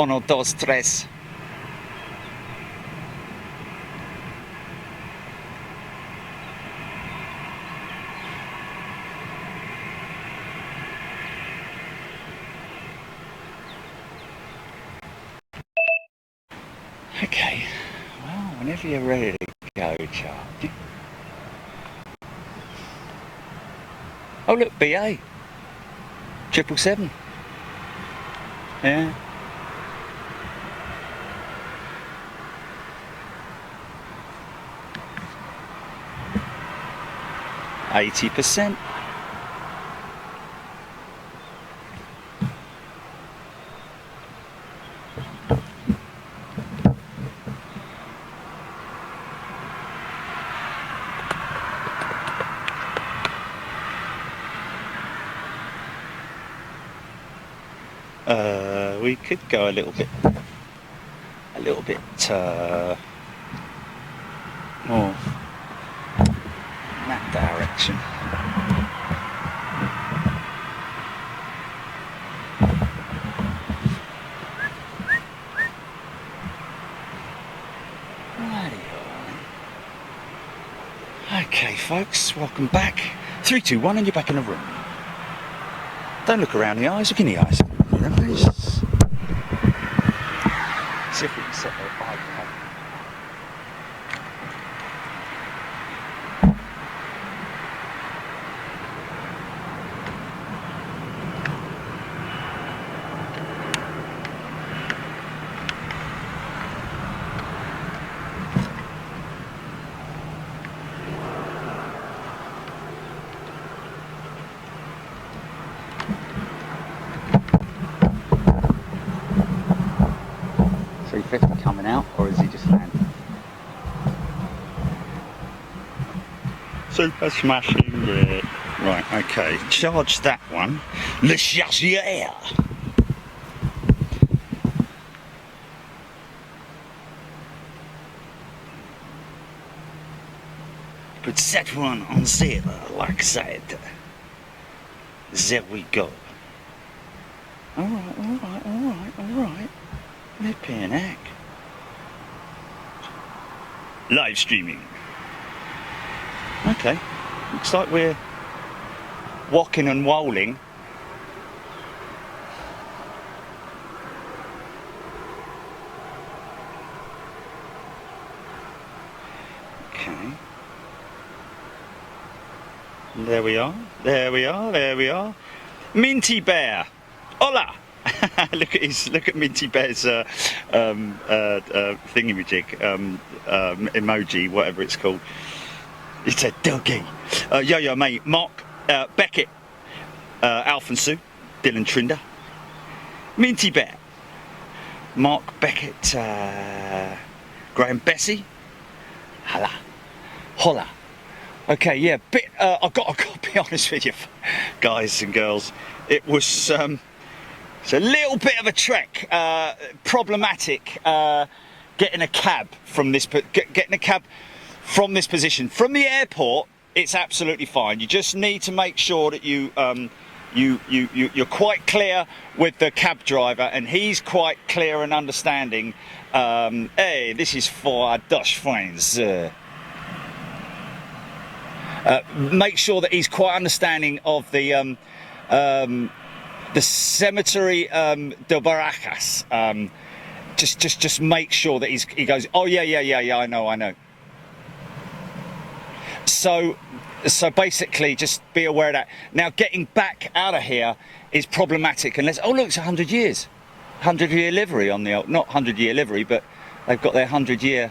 Uno, dos, tres. Okay, well, whenever you're ready to go, Charlie. Oh look, BA. 777. Yeah. %. We could go a little bit more in that direction. Okay, folks, welcome back. 3, 2, 1, and you're back in the room. Don't look around the eyes, look in the eyes. See if we can set their eye down. Coming out, or is he just landing? Super smashing grip. Right, okay. Charge that one. Le chargeur. Put that one on zero, like that. There we go. Alright. Flipping heck. Live streaming. Okay, looks like we're walking and walling. Okay. There we are. Minty Bear. Hola! look at Minty Bear's thingamajig, emoji, whatever it's called. It's a doggy. Yo, mate. Mark, Beckett, Alf and Sue, Dylan Trinder, Minty Bear, Mark Beckett, Graham Bessie, holla. Okay, yeah, I've got to be honest with you, guys and girls. It was it's a little bit of a trek, problematic, getting a cab from this position. From the airport, it's absolutely fine. You just need to make sure that you're quite clear with the cab driver, and he's quite clear and understanding. Hey, this is for Dutch friends. Make sure that he's quite understanding of the cemetery de Barajas. Just make sure that he goes, oh yeah, I know. So basically just be aware of that. Now getting back out of here is problematic unless, oh look, it's 100 years. 100-year livery on the old, not 100-year livery, but they've got their 100-year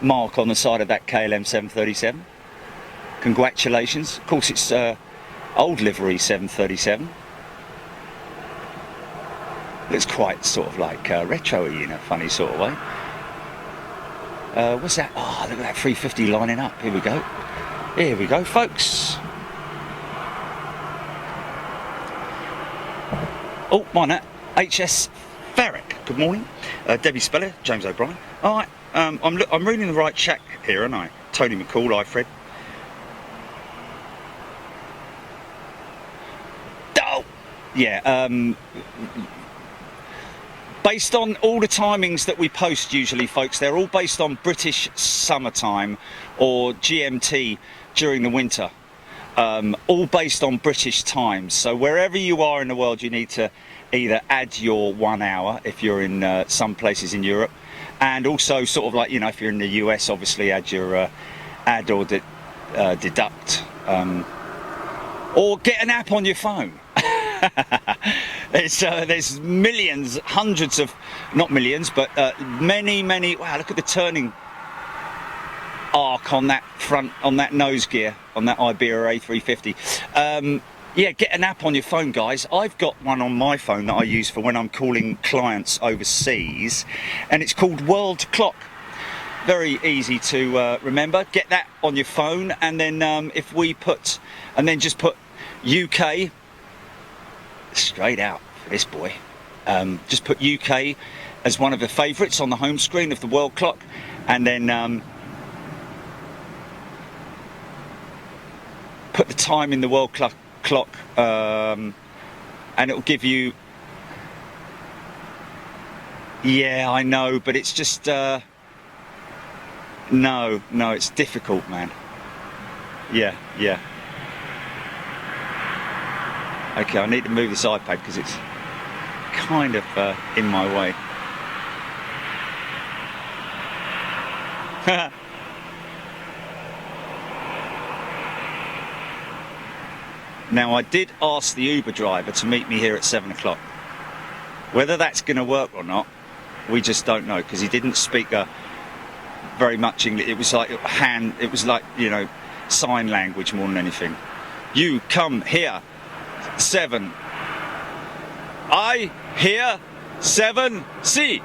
mark on the side of that KLM 737. Congratulations. Of course it's old livery 737. Looks quite sort of like retro-y in a funny sort of way. What's that? Oh, look at that 350 lining up. Here we go, folks. Oh, mine, HS Ferrick. Good morning. Debbie Speller, James O'Brien. All right, I'm reading the right chat here, aren't I? Tony McCall, hi Fred. Oh, yeah. based on all the timings that we post usually, folks, they're all based on British summertime or GMT during the winter. All based on British times. So wherever you are in the world, you need to either add your 1 hour if you're in some places in Europe, and also sort of like, you know, if you're in the US, obviously add your add or deduct, or get an app on your phone. There's millions, hundreds of, not millions, but many. Wow, look at the turning arc on that front, on that nose gear, on that Iberia A350. Yeah, get an app on your phone, guys. I've got one on my phone that I use for when I'm calling clients overseas, and it's called World Clock. Very easy to remember. Get that on your phone, and then if we put, and then just put UK straight out for this boy. Just put UK as one of the favourites on the home screen of the World Clock, and then put the time in the World Clock, and it'll give you, yeah, I know, but it's just no, it's difficult, man. Yeah. Okay, I need to move this iPad because it's kind of in my way. Now, I did ask the Uber driver to meet me here at 7 o'clock. Whether that's going to work or not, we just don't know, because he didn't speak very much English. It was like it was like, you know, sign language more than anything. You come here, 7. I here, 7. See.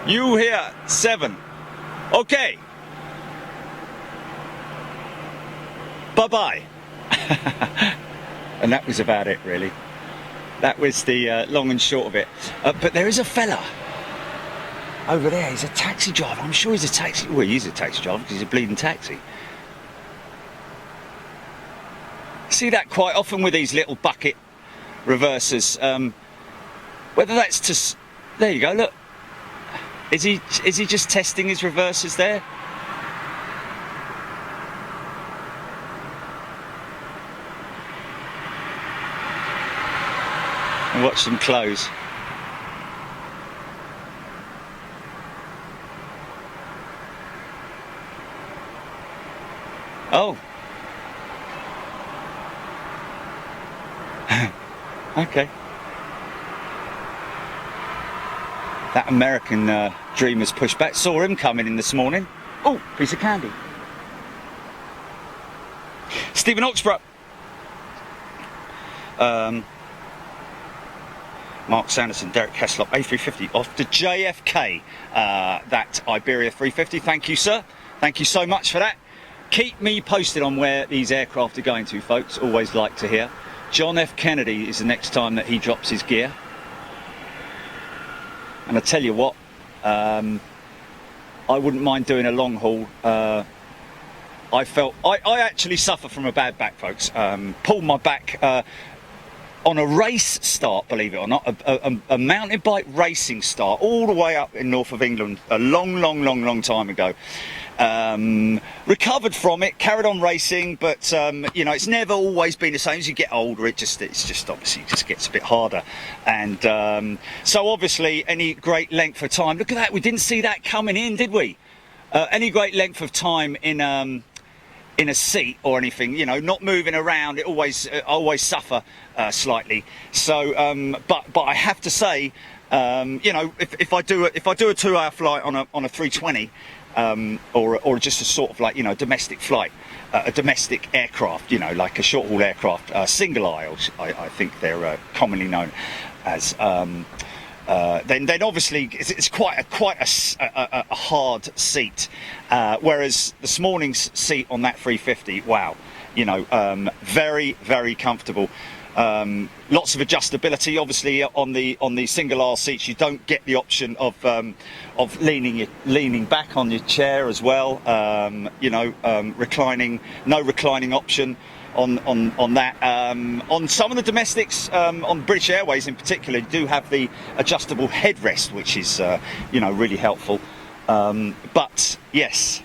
You here, 7. Okay. Bye-bye. And that was about it, really. That was the long and short of it. But there is a fella over there. He's a taxi driver. I'm sure he's a taxi. Well, he's a taxi driver because he's a bleeding taxi. See that quite often with these little bucket reversers. Whether that's to, there you go. Look, is he just testing his reversers there? And watch them close. Oh. Okay. That American dreamer's pushback. Saw him coming in this morning. Oh, piece of candy. Stephen Oxborough. Mark Sanderson, Derek Heslop, A350 off to JFK. That Iberia 350. Thank you, sir. Thank you so much for that. Keep me posted on where these aircraft are going to, folks. Always like to hear. John F. Kennedy is the next time that he drops his gear. And I tell you what, I wouldn't mind doing a long haul. I actually suffer from a bad back, folks. Pulled my back on a race start, believe it or not, a mountain bike racing start all the way up in north of England a long time ago. Recovered from it, carried on racing, but you know, it's never always been the same. As you get older, it's just obviously just gets a bit harder. And so obviously any great length of time, look at that, we didn't see that coming in, did we? Any great length of time in a seat or anything, you know, not moving around, it always suffer slightly. So but I have to say, you know, if I do a 2-hour flight on a 320, or just a sort of like, you know, domestic flight, a domestic aircraft, you know, like a short haul aircraft, single aisle, I think they're commonly known as. Then obviously it's quite a hard seat, whereas this morning's seat on that 350, wow, you know, very comfortable. Lots of adjustability. Obviously on the single aisle seats you don't get the option of leaning back on your chair as well. You know, reclining, no reclining option. on that. On some of the domestics, on British Airways in particular, you do have the adjustable headrest, which is really helpful. But yes,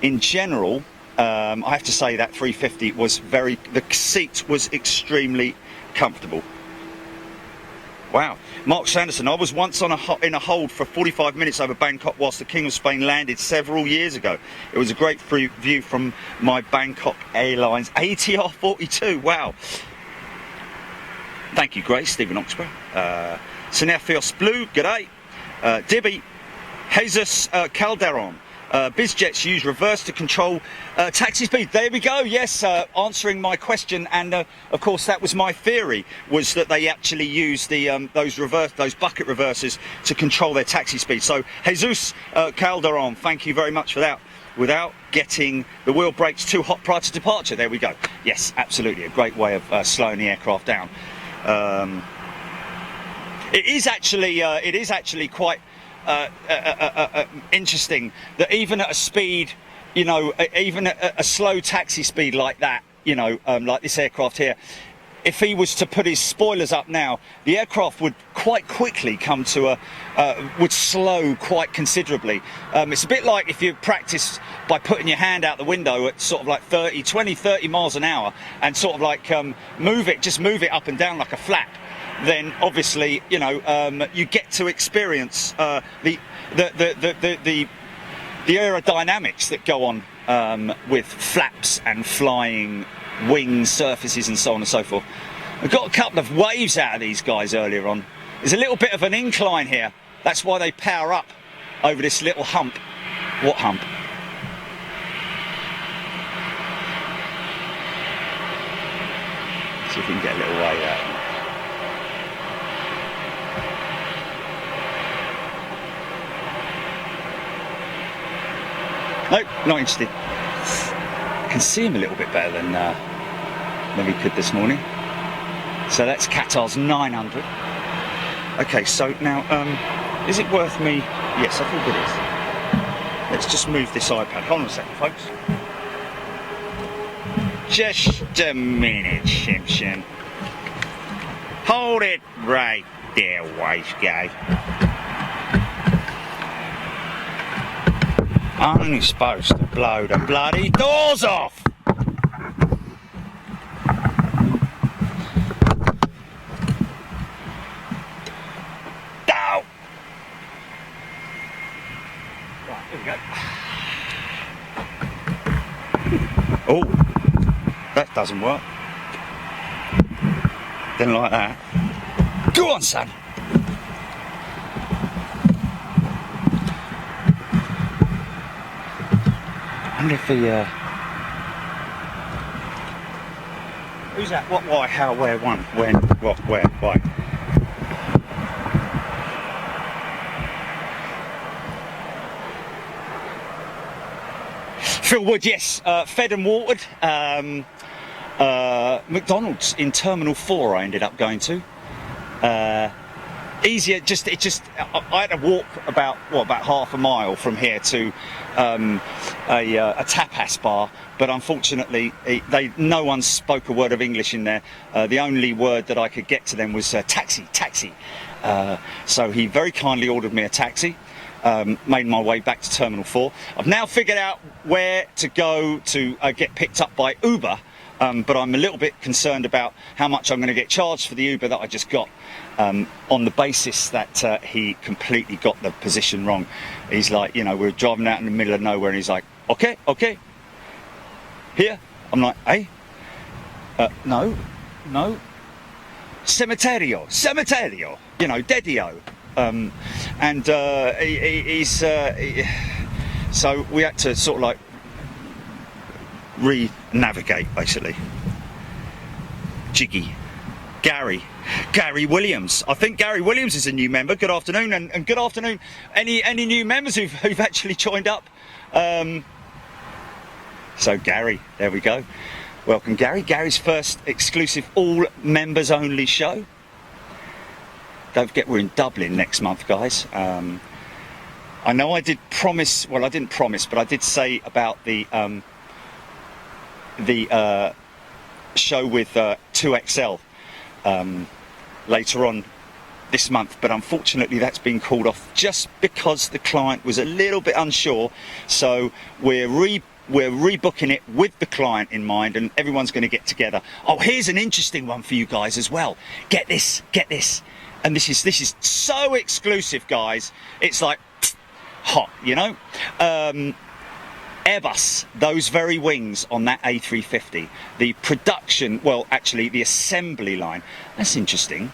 in general, I have to say that 350 was the seat was extremely comfortable. Wow. Mark Sanderson, I was once in a hold for 45 minutes over Bangkok whilst the King of Spain landed several years ago. It was a great view from my Bangkok Airlines ATR 42. Wow. Thank you, Grace, Stephen Oxborough. Sinefios Blue, g'day. Dibby, Jesus Calderon. BizJets use reverse to control taxi speed. There we go. Yes, answering my question, and of course that was my theory, was that they actually use those bucket reversers to control their taxi speed. So Jesus Calderon, thank you very much for that. Without getting the wheel brakes too hot prior to departure. There we go. Yes, absolutely, a great way of slowing the aircraft down. It is actually quite interesting that even at a speed, even at a slow taxi speed like that, like this aircraft here, if he was to put his spoilers up now, the aircraft would quite quickly come to would slow quite considerably. It's a bit like if you practice by putting your hand out the window at sort of like 30 miles an hour and sort of like move it up and down like a flap. Then obviously you get to experience the aerodynamics that go on with flaps and flying wing surfaces and so on and so forth. I got a couple of waves out of these guys earlier on. There's a little bit of an incline here. That's why they power up over this little hump. What hump? See if we can get a little way out. Nope, not interested. I can see him a little bit better than we could this morning. So that's Qatar's 900. Okay, so now, is it worth me? Yes, I think it is. Let's just move this iPad. Hold on a second, folks. Just a minute, Simpson. Hold it right there, wise guy. I'm only supposed to blow the bloody doors off. Ow! Right, here we go. Oh, that doesn't work. Didn't like that. Go on, son. I wonder if who's that? What, why, how, where, when, what, where, why? Phil Wood, yes, fed and watered. McDonald's in Terminal 4 I ended up going to. Easier, I had to walk about half a mile from here to a tapas bar, but unfortunately no one spoke a word of English in there. The only word that I could get to them was taxi. So he very kindly ordered me a taxi. Made my way back to Terminal 4. I've now figured out where to go to get picked up by Uber, but I'm a little bit concerned about how much I'm going to get charged for the Uber that I just got, on the basis that he completely got the position wrong. He's like, we're driving out in the middle of nowhere and he's like, okay, here. I'm like, hey, no, cementerio, dedio. So we had to sort of like re-navigate basically. Jiggy. Gary Williams. I think Gary Williams is a new member. Good afternoon, and good afternoon any new members who've actually joined up. So Gary, there we go. Welcome Gary. Gary's first exclusive all members only show. Don't forget we're in Dublin next month, guys. I know I did promise, well I didn't promise, but I did say about the show with 2XL later on this month, but unfortunately that's been called off just because the client was a little bit unsure. So we're rebooking it with the client in mind, and everyone's going to get together. Oh, here's an interesting one for you guys as well. Get this, and this is so exclusive, guys. It's like hot, you know. Airbus, those very wings on that A350, the production, well, actually the assembly line. That's interesting.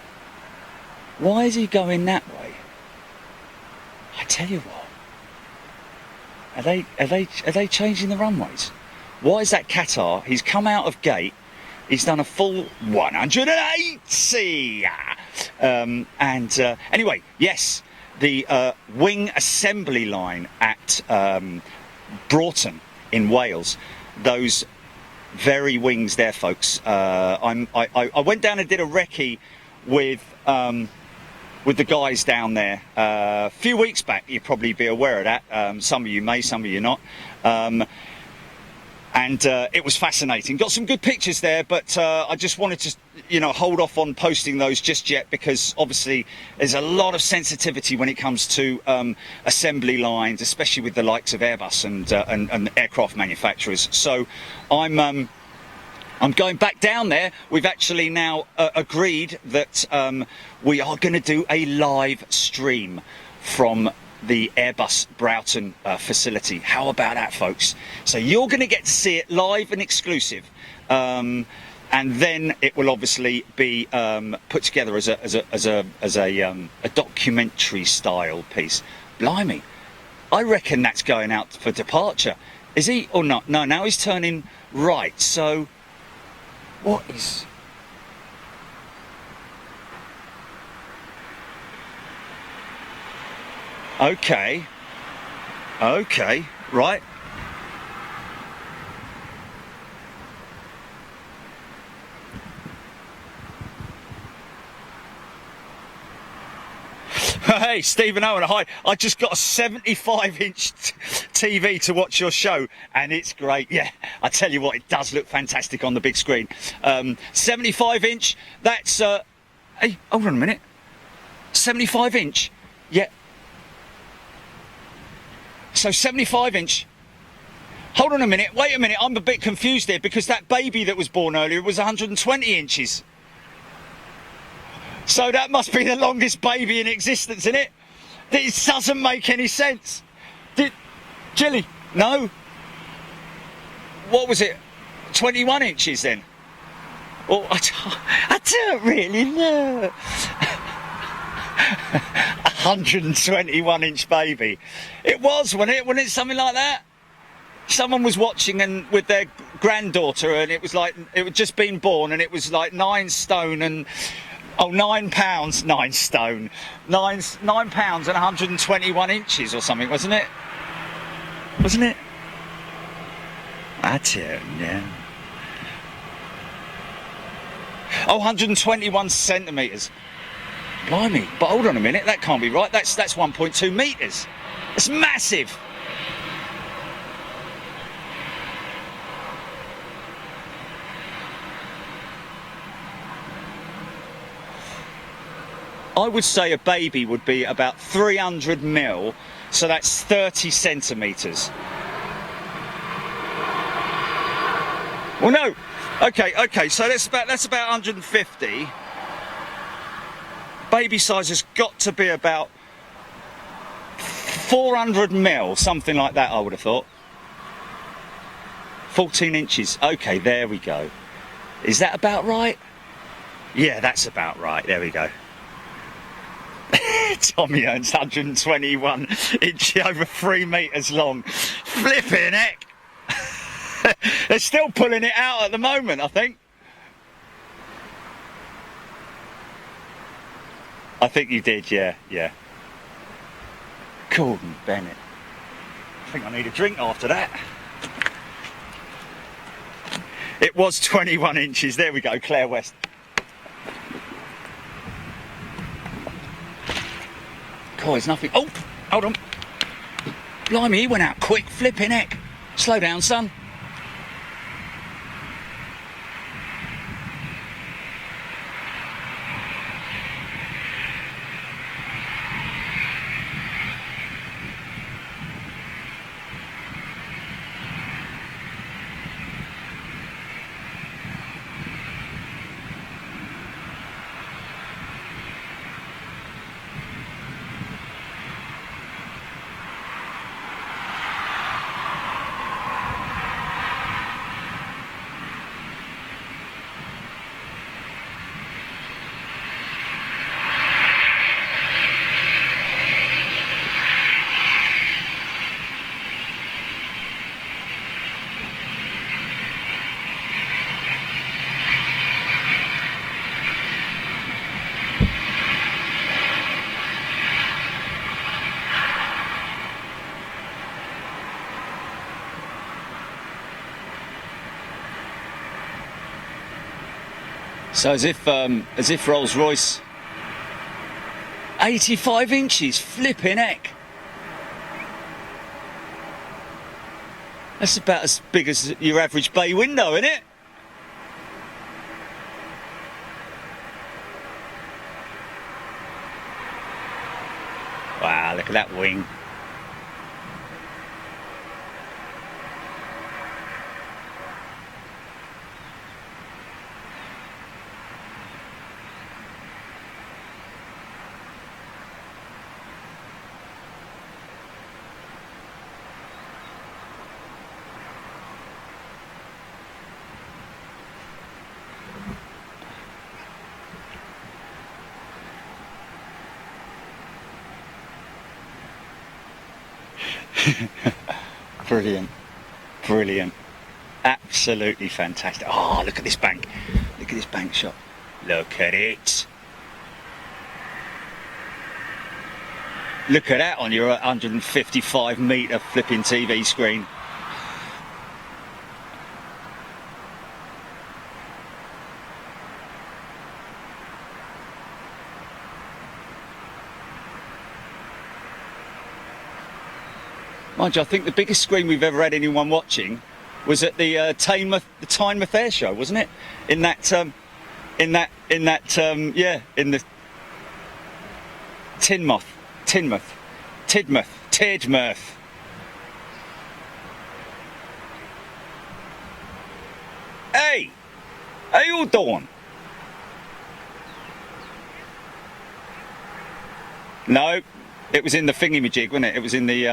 Why is he going that way? I tell you what. Are they changing the runways? Why is that Qatar? He's come out of gate. He's done a full 180. Anyway, yes, the wing assembly line at Broughton in Wales. Those very wings there, folks. I went down and did a recce with the guys down there a few weeks back. You'd probably be aware of that. Some of you may, some of you not. And it was fascinating. Got some good pictures there, but I just wanted to, hold off on posting those just yet, because obviously there's a lot of sensitivity when it comes to assembly lines, especially with the likes of Airbus and aircraft manufacturers. So I'm going back down there. We've actually now agreed that we are going to do a live stream from the Airbus Broughton facility. How about that, folks? So you're going to get to see it live and exclusive, and then it will obviously be put together as a documentary style piece. Blimey, I reckon that's going out for departure. Is he or not? No, now he's turning right. So what is? Okay, right. Hey, Stephen Owen, hi. I just got a 75-inch TV to watch your show, and it's great. Yeah, I tell you what, it does look fantastic on the big screen. 75-inch, that's... hey, hold on a minute. 75-inch? Yeah. So 75-inch. Hold on a minute, wait a minute, I'm a bit confused here, because that baby that was born earlier was 120 inches. So that must be the longest baby in existence, isn't it? This doesn't make any sense. Jilly, no? What was it? 21 inches then? Well, I don't really know. 121-inch baby. It was, wasn't it something like that? Someone was watching and with their granddaughter, and it was like, it had just been born, and it was like 9 stone and 9 pounds, 9 stone, 9 pounds and 121 inches or something, wasn't it? Wasn't it? That's it, yeah. 121 centimetres. Blimey, but hold on a minute, that can't be right. That's 1.2 metres. It's massive. I would say a baby would be about 300 mil, so that's 30 centimetres. Well, no. Okay, so that's about 150. Baby size has got to be about 400 mil, something like that, I would have thought. 14 inches. Okay, there we go. Is that about right? Yeah, that's about right. There we go. Tommy earns 121 inches, over 3 metres long. Flipping heck. They're still pulling it out at the moment, I think. I think you did, yeah. Gordon Bennett. I think I need a drink after that. It was 21 inches. There we go, Claire West. God, there's nothing. Oh, hold on. Blimey, he went out quick, flipping heck. Slow down, son. So as if Rolls-Royce, 85 inches, flipping heck. That's about as big as your average bay window, isn't it? Wow, look at that wing. Brilliant, brilliant, absolutely fantastic. Oh, look at this bank, look at this bank shot, look at it. Look at that on your 155 metre flipping TV screen. Mind you, I think the biggest screen we've ever had anyone watching was at the Tynemouth Air Show, wasn't it? In the Tidmouth. Hey, how you doing? No, it was in the thingy-majig, wasn't it? It was in the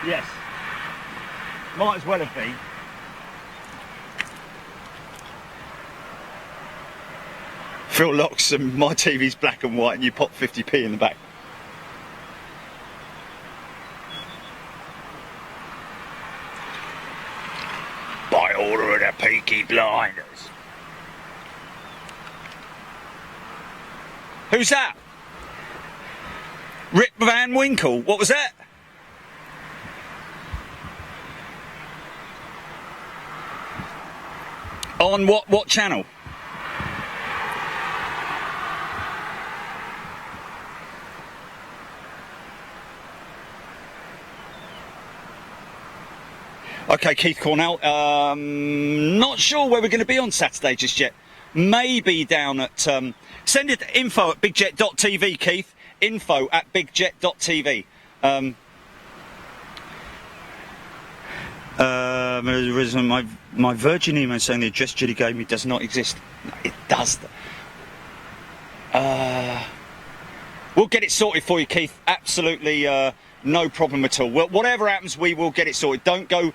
Yes. Might as well have been. Phil locks and my TV's black and white and you pop 50p in the back. By order of the Peaky Blinders. Who's that? Rip Van Winkle. What was that? On what channel? Okay, Keith Cornell. Not sure where we're going to be on Saturday just yet. Maybe down at send it to info@bigjet.tv, Keith. info@bigjet.tv. My Virgin email saying the address Judy gave me does not exist. No, it does. We'll get it sorted for you, Keith. Absolutely no problem at all. Well, whatever happens, we will get it sorted. Don't go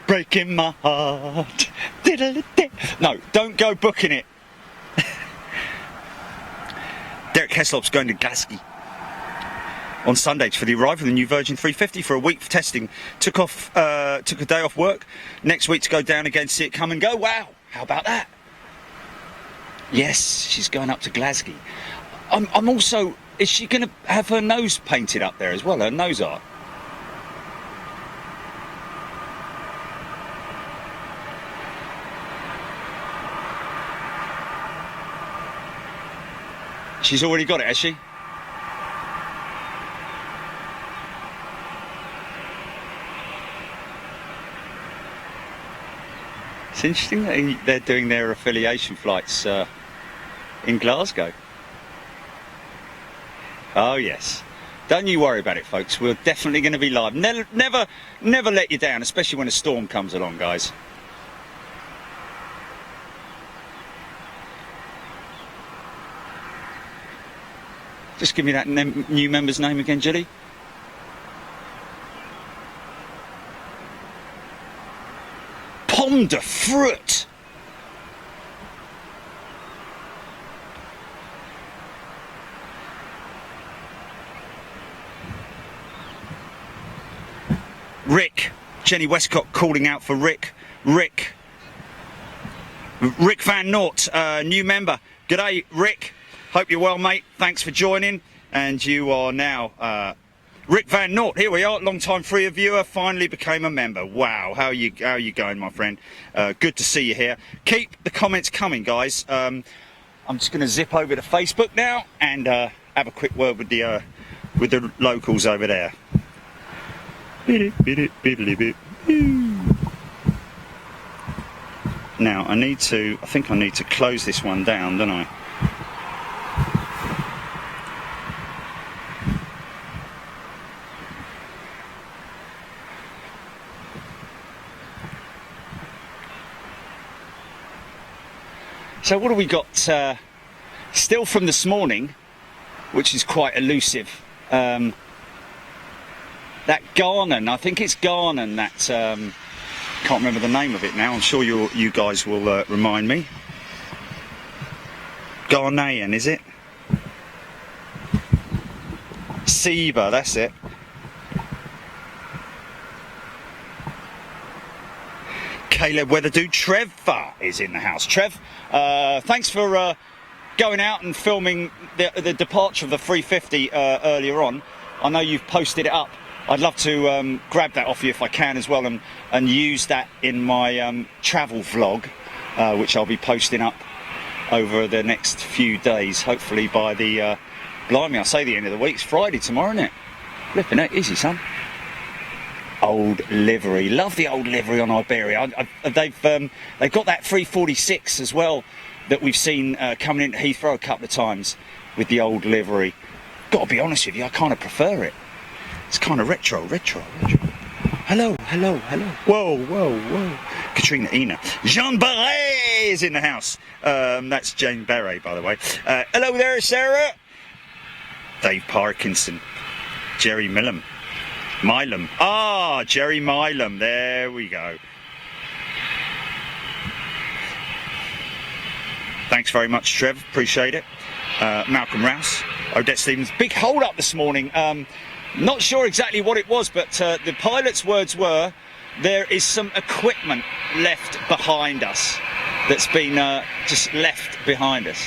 breaking my heart. No, don't go booking it. Derek Heslop's going to Glasgow on Sunday for the arrival of the new Virgin 350 for a week for testing. Took a day off work. Next week to go down again, see it come and go. Wow, how about that? Yes, she's going up to Glasgow. I'm also, is she going to have her nose painted up there as well, her nose art? She's already got it, has she? It's interesting that they're doing their affiliation flights in Glasgow. Oh yes. Don't you worry about it, folks. We're definitely going to be live. Never let you down, especially when a storm comes along, guys. Just give me that new member's name again, Julie. Pomme de fruit. Rick. Jenny Westcott calling out for Rick. Rick Van Nort, new member. G'day, Rick. Hope you're well, mate. Thanks for joining. And you are now Rick Van Nort, here we are, long-time free viewer, finally became a member. Wow, how are you going, my friend? Good to see you here. Keep the comments coming, guys. I'm just going to zip over to Facebook now and have a quick word with the locals over there. Now, I think I need to close this one down, don't I? So what have we got still from this morning, which is quite elusive? That Garnan, I think it's Garnan, that can't remember the name of it now. I'm sure you guys will remind me. Ghanaian, is it? Seba, that's it. Caleb Weatherdude, Trevor is in the house. Trev, thanks for going out and filming the departure of the 350 earlier on. I know you've posted it up. I'd love to grab that off you if I can as well, and use that in my travel vlog, which I'll be posting up over the next few days, hopefully by the, blimey, I say the end of the week. It's Friday tomorrow, isn't it? Flipping it, easy, son. Old livery, love the old livery on Iberia. They've got that 346 as well that we've seen coming into Heathrow a couple of times with the old livery. Got to be honest with you, I kind of prefer it. It's kind of retro. Hello. Whoa. Katrina Ina. Jean Barret is in the house. That's Jane Barret, by the way. Hello there, Sarah. Dave Parkinson. Jerry Milam. Jerry Milam, there we go. Thanks very much, Trev, appreciate it. Malcolm Rouse, Odette Stevens, big hold up this morning. Not sure exactly what it was, but the pilot's words were, there is some equipment left behind us that's been just left behind us.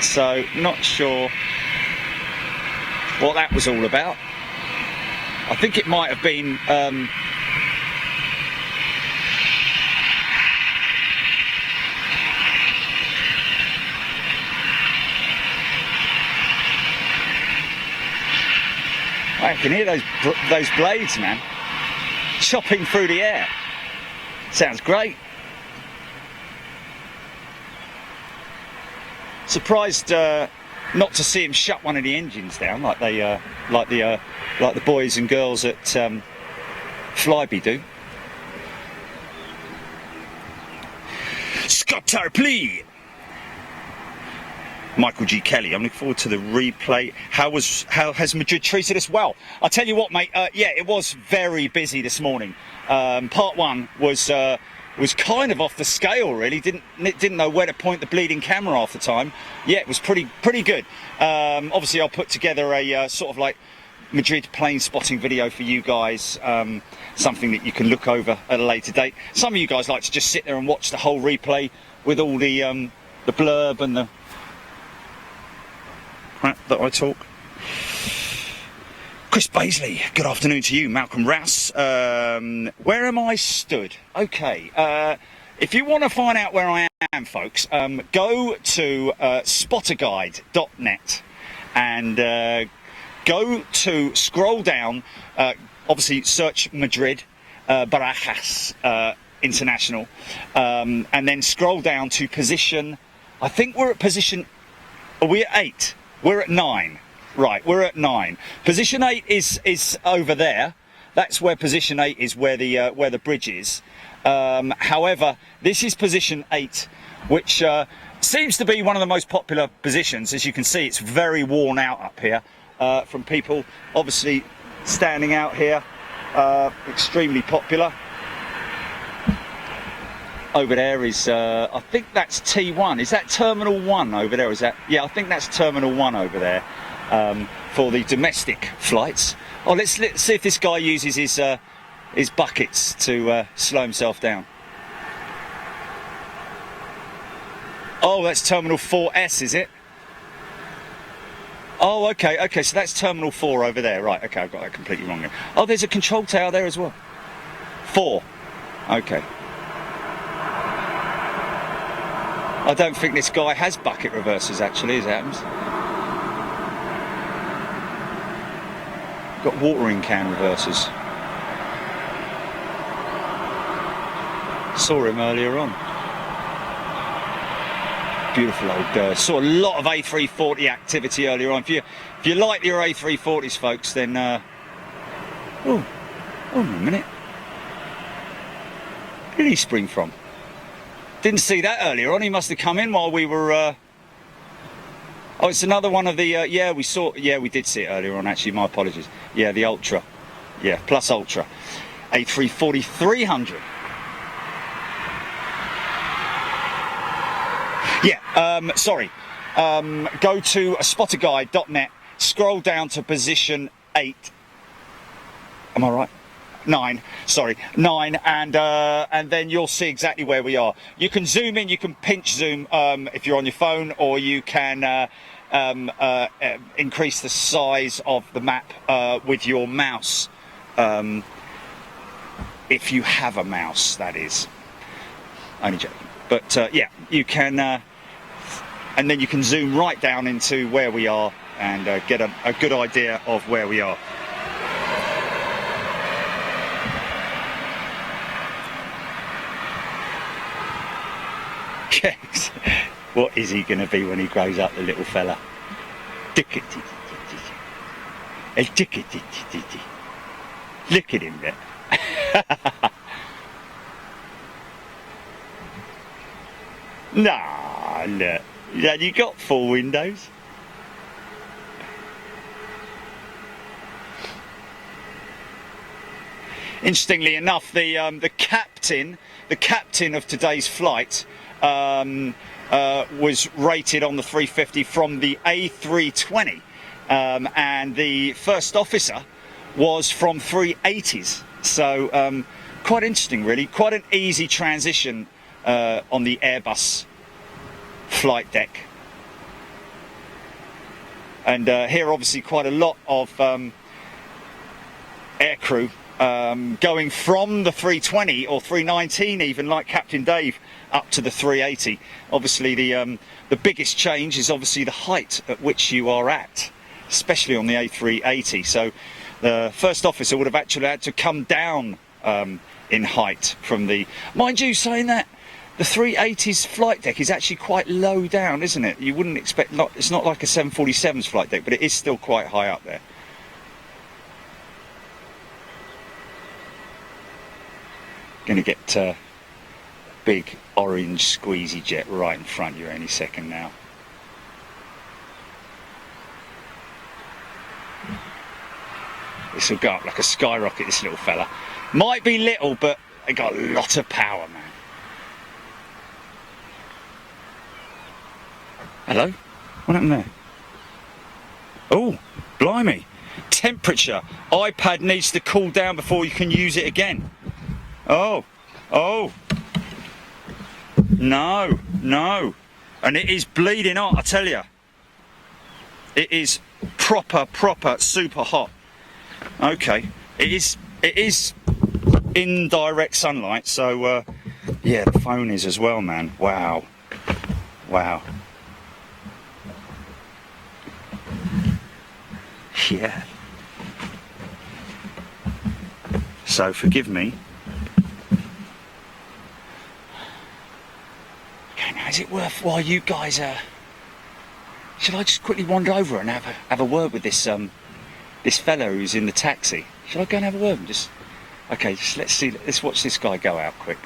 So, not sure what that was all about. I think it might have been I can hear those blades, man, chopping through the air. Sounds great. Surprised not to see him shut one of the engines down like the boys and girls at Flyby do. Scott Tarpley. Michael G. Kelly, I'm looking forward to the replay. How has Madrid treated us? Well, I'll tell you what, mate. Yeah, it was very busy this morning. Part one was kind of off the scale, really. Didn't know where to point the bleeding camera half the time. Yeah, it was pretty good. Obviously, I'll put together a sort of like Madrid plane spotting video for you guys. Something that you can look over at a later date. Some of you guys like to just sit there and watch the whole replay with all the blurb and the crap that I talk. Chris Baisley, good afternoon to you. Malcolm Rouse, where am I stood? Okay, if you want to find out where I am, folks, go to spotterguide.net and scroll down, obviously search Madrid, Barajas International, and then scroll down to position, I think we're at position, are we at 8? We're at 9. Right, we're at 9. Position 8 is over there. That's where position 8 is, where the bridge is. However, this is position 8, which seems to be one of the most popular positions. As you can see, it's very worn out up here from people obviously standing out here. Extremely popular. Over there is, I think that's T1. Is that Terminal 1 over there? Is that? Yeah, I think that's Terminal 1 over there. For the domestic flights. Oh, let's see if this guy uses his buckets to slow himself down. Oh, that's Terminal 4S, is it? Oh, okay, okay, so that's Terminal 4 over there. Right, okay, I've got that completely wrong there. Oh, there's a control tower there as well. 4. Okay. I don't think this guy has bucket reversers, actually, as it happens. Got watering can reversers. Saw him earlier on. Beautiful old. Saw a lot of A340 activity earlier on. If you like your A340s, folks, then oh, hold on a minute. Where did he spring from? Didn't see that earlier on. He must have come in while we were. Oh, it's another one of the. Yeah, we saw. Yeah, we did see it earlier on. Actually, my apologies. Yeah, the Ultra. Yeah, Plus Ultra, A340 300. Yeah, sorry. Go to spotterguide.net, scroll down to position 8. Am I right? 9, sorry, 9, and then you'll see exactly where we are. You can zoom in, you can pinch zoom if you're on your phone, or you can increase the size of the map with your mouse, if you have a mouse, that is. Only joking. But yeah, you can, and then you can zoom right down into where we are and get a good idea of where we are. What is he going to be when he grows up, the little fella? Look at him there. Nah, look. Yeah, you got 4 windows. Interestingly enough, the captain of today's flight was rated on the 350 from the A320, and the first officer was from 380s. So quite interesting, really. Quite an easy transition on the Airbus flight deck. And here, obviously, quite a lot of aircrew going from the 320 or 319, even like Captain Dave, up to the 380. Obviously, the biggest change is obviously the height at which you are at, especially on the A380. So the first officer would have actually had to come down in height from the. Mind you, saying that, the 380's flight deck is actually quite low down, isn't it? You wouldn't expect. It's not like a 747's flight deck, but it is still quite high up there. Going to get big orange squeezy jet right in front of you any second now. This will go up like a skyrocket, this little fella. Might be little, but it got a lot of power, man. Hello? What happened there? Oh, blimey. Temperature. iPad needs to cool down before you can use it again. Oh, no, and it is bleeding hot, I tell you. It is proper, super hot. Okay, it is in direct sunlight, so yeah, the phone is as well, man. Wow. Yeah. So forgive me. Is it worthwhile you guys should I just quickly wander over and have a word with this this fellow who's in the taxi? Should I go and have a word with him? Okay, let's watch this guy go out quick.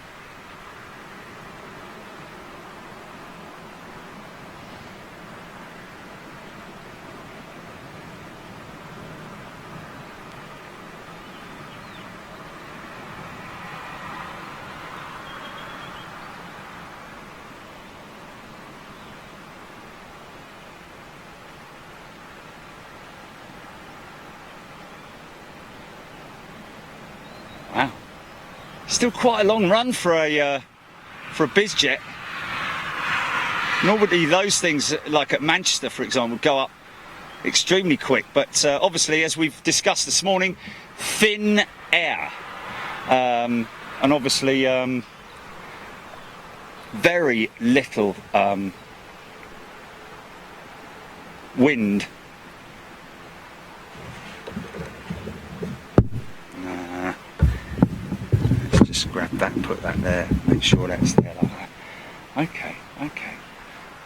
Wow, still quite a long run for a bizjet. Normally those things, like at Manchester, for example, go up extremely quick. But obviously, as we've discussed this morning, thin air, and obviously very little wind. Let's just grab that and put that there, make sure that's there like that. Okay.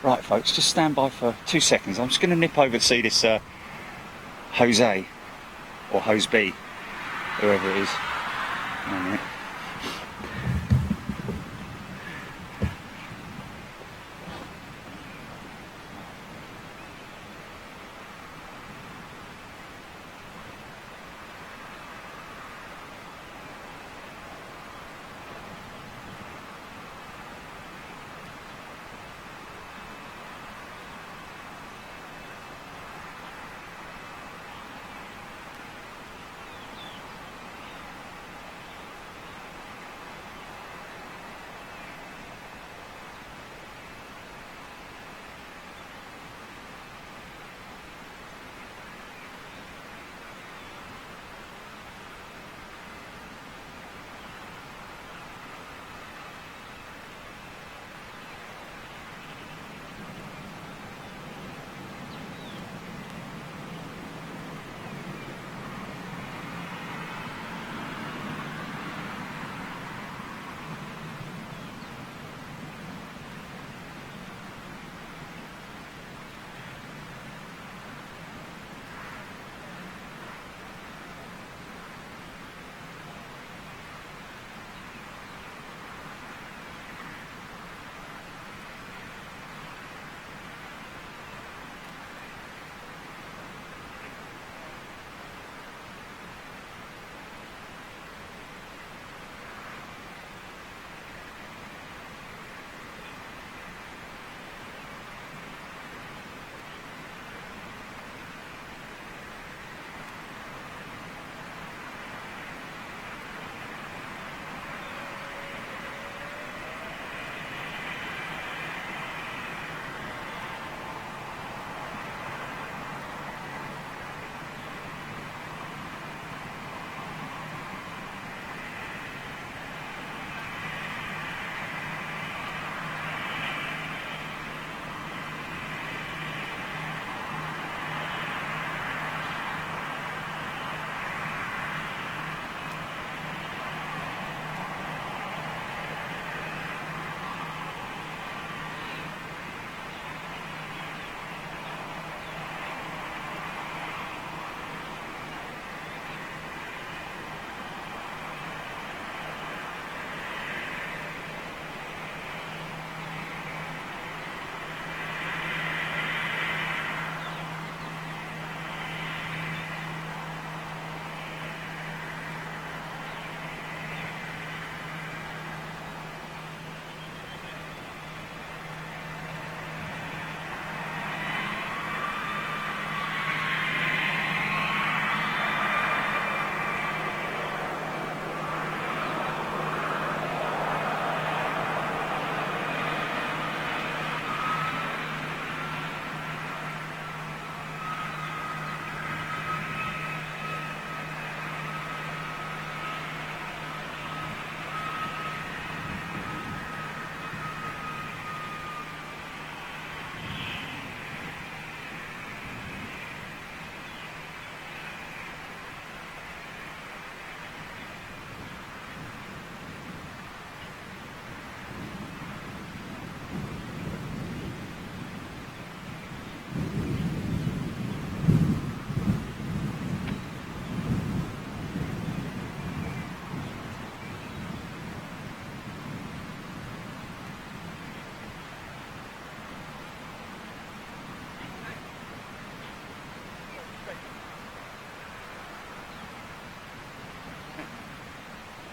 Right, folks, just stand by for 2 seconds. I'm just going to nip over to see this Jose, or Hose B, whoever it is. All right.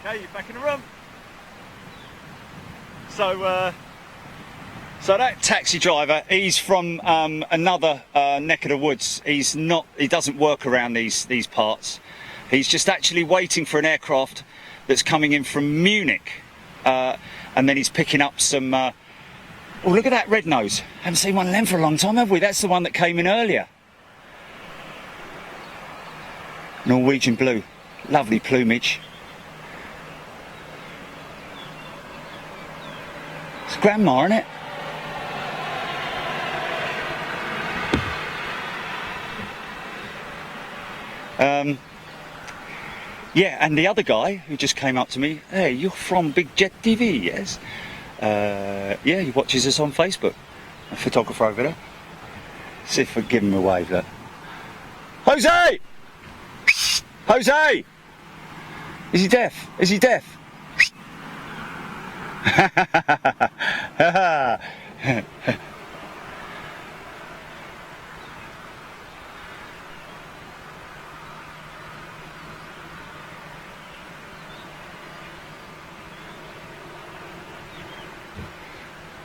Okay, you're back in the room. So that taxi driver, he's from another neck of the woods. He doesn't work around these parts. He's just actually waiting for an aircraft that's coming in from Munich, and then he's picking up some. Oh, look at that red nose! Haven't seen one of them for a long time, have we? That's the one that came in earlier. Norwegian blue, lovely plumage. It's grandma, isn't it? Yeah, and the other guy who just came up to me, hey, you're from Big Jet TV, yes? Yeah, he watches us on Facebook. A photographer over there. See if we give him a wave, look. Jose! Jose! Is he deaf? Is he deaf?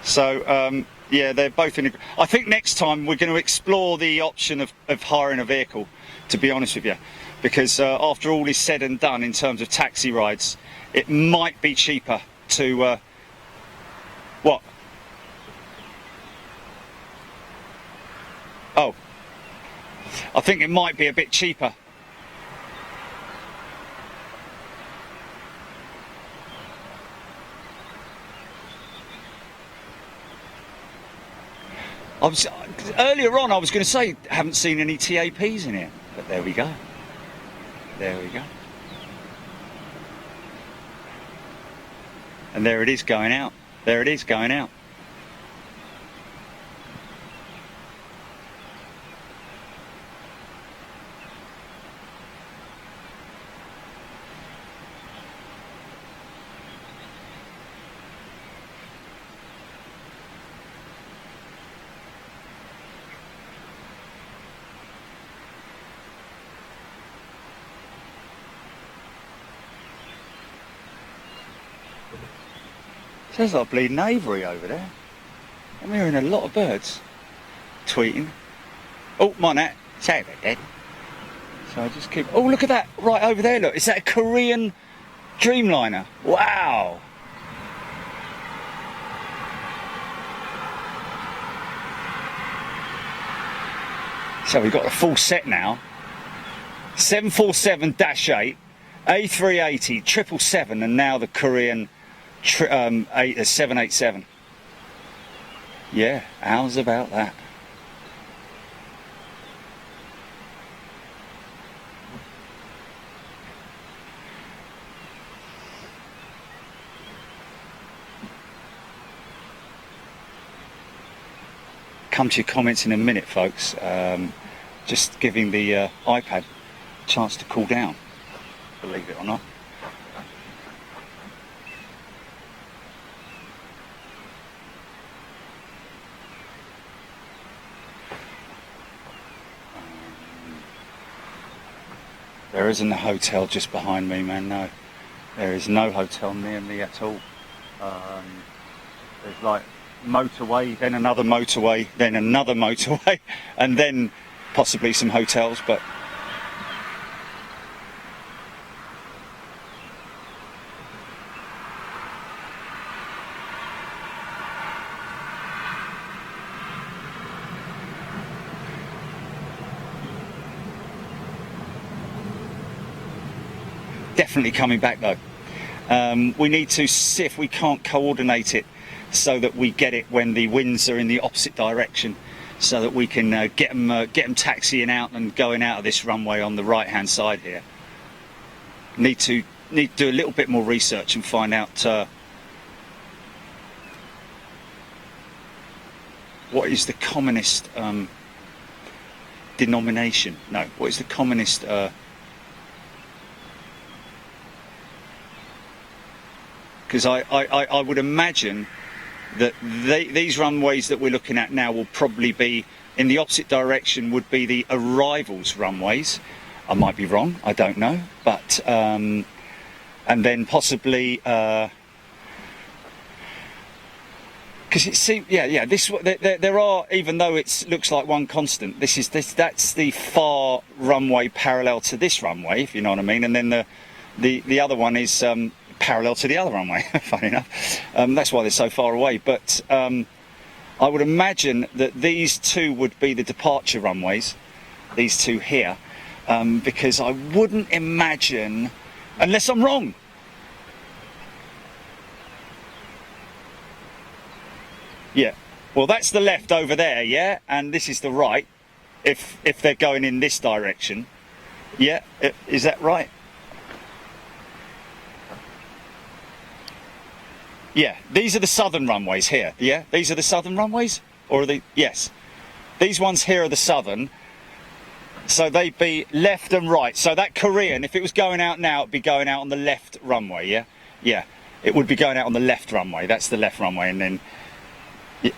So, yeah, they're both in. I think next time we're going to explore the option of hiring a vehicle, to be honest with you, because after all is said and done in terms of taxi rides, it might be cheaper to. What? Oh, I think it might be a bit cheaper. Earlier on I was going to say, haven't seen any TAPs in here, but there we go. There we go. And there it is going out. There it is going out. Sounds like bleeding aviary over there. I'm hearing a lot of birds tweeting. Oh, my Nat. Sorry about that. So I just keep. Oh, look at that right over there. Look, is that a Korean Dreamliner? Wow. So we've got the full set now. 747-8, A380, 777, and now the Korean 787. Yeah, how's about that? Come to your comments in a minute, folks. Just giving the iPad a chance to cool down, believe it or not. There isn't a hotel just behind me, man, no. There is no hotel near me at all. There's like motorway, then another motorway, then another motorway, and then possibly some hotels, but definitely coming back though. We need to see if we can't coordinate it so that we get it when the winds are in the opposite direction, so that we can get them taxiing out and going out of this runway on the right hand side here. Need to do a little bit more research and find out what is the commonest denomination. No, what is the commonest because I would imagine that these runways that we're looking at now will probably be in the opposite direction, would be the arrivals runways. I might be wrong, I don't know, but and then possibly because it seems this there are, even though it looks like one constant, that's the far runway parallel to this runway, if you know what I mean, and then the other one is parallel to the other runway. Funny enough, that's why they're so far away. But I would imagine that these two would be the departure runways, these two here, because I wouldn't imagine, unless I'm wrong. Yeah, well that's the left over there, yeah, and this is the right, if they're going in this direction. Yeah, is that right? Yeah, these are the southern runways here, yeah? These are the southern runways? Or are they, yes. These ones here are the southern, so they'd be left and right. So that Korean, if it was going out now, it'd be going out on the left runway, yeah? Yeah, it would be going out on the left runway, that's the left runway, and then... Yeah.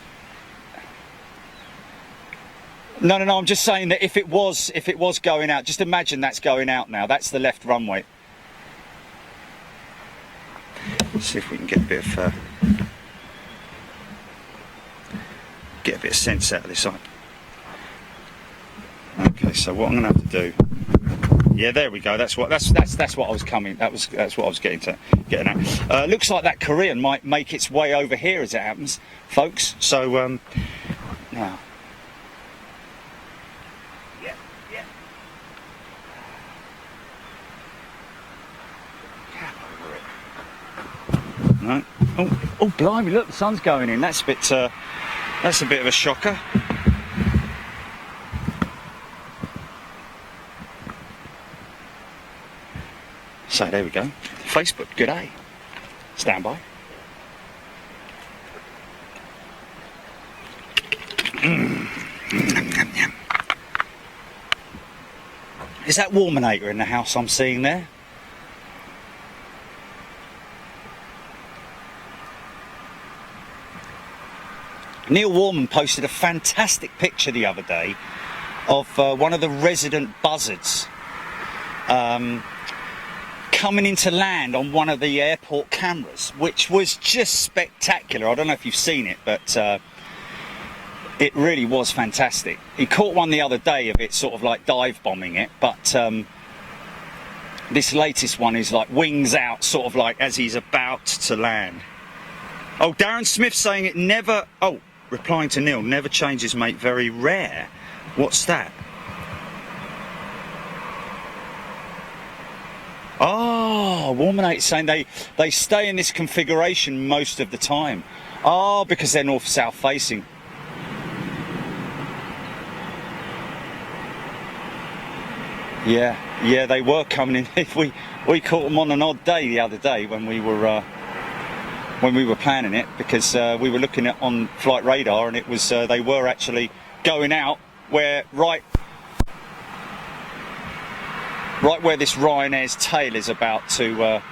No, I'm just saying that if it was going out, just imagine that's going out now, that's the left runway. Let's see if we can get a bit of sense out of this. Okay, so what I'm going to have to do? Yeah, there we go. That's what I was coming. That's what I was getting at. Looks like that Korean might make its way over here as it happens, folks. So now. Yeah. No. Oh, blimey! Look, the sun's going in. That's a bit of a shocker. So there we go. Facebook, good day. Stand by. Is that Warminator in the house I'm seeing there? Neil Warman posted a fantastic picture the other day of one of the resident buzzards coming into land on one of the airport cameras, which was just spectacular. I don't know if you've seen it, but it really was fantastic. He caught one the other day of it sort of like dive bombing it, but this latest one is like wings out, sort of like as he's about to land. Oh, Darren Smith saying it never... Oh, replying to Neil, never changes, mate, very rare. What's that? Oh, Warmanate saying they stay in this configuration most of the time. Oh, because they're north-south facing. Yeah, they were coming in. We caught them on an odd day the other day when we were planning it, because we were looking at on flight radar, and it was they were actually going out where right where this Ryanair's tail is about to.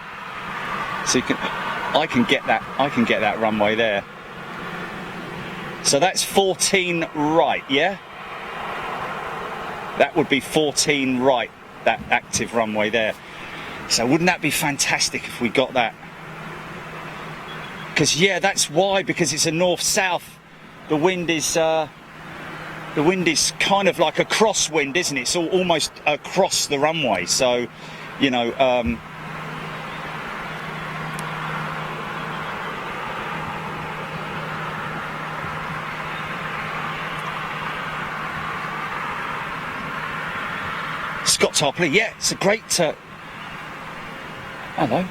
So I can get that runway there. So that's 14 right, yeah. That would be 14 right, that active runway there. So wouldn't that be fantastic if we got that? Because yeah, that's why, because it's a north-south. The wind is kind of like a crosswind, isn't it? It's almost across the runway. So, you know, Scott Topley, yeah, it's a great. Hello.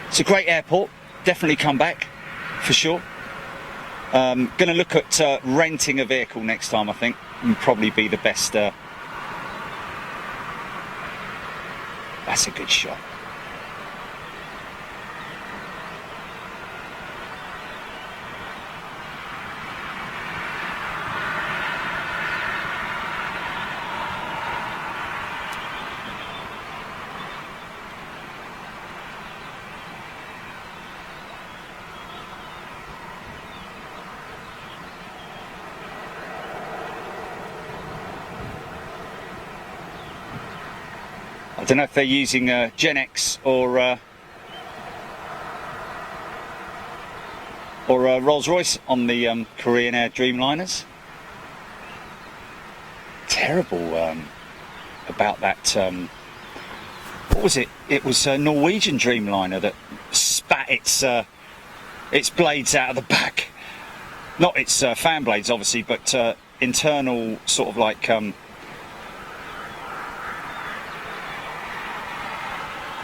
It's a great airport. Definitely come back, for sure. Going to look at renting a vehicle next time, I think. Would probably be the best. That's a good shot. I don't know if they're using Gen X or Rolls-Royce on the Korean Air Dreamliners. Terrible about that. What was it? It was a Norwegian Dreamliner that spat its blades out of the back. Not its fan blades, obviously, but internal sort of like.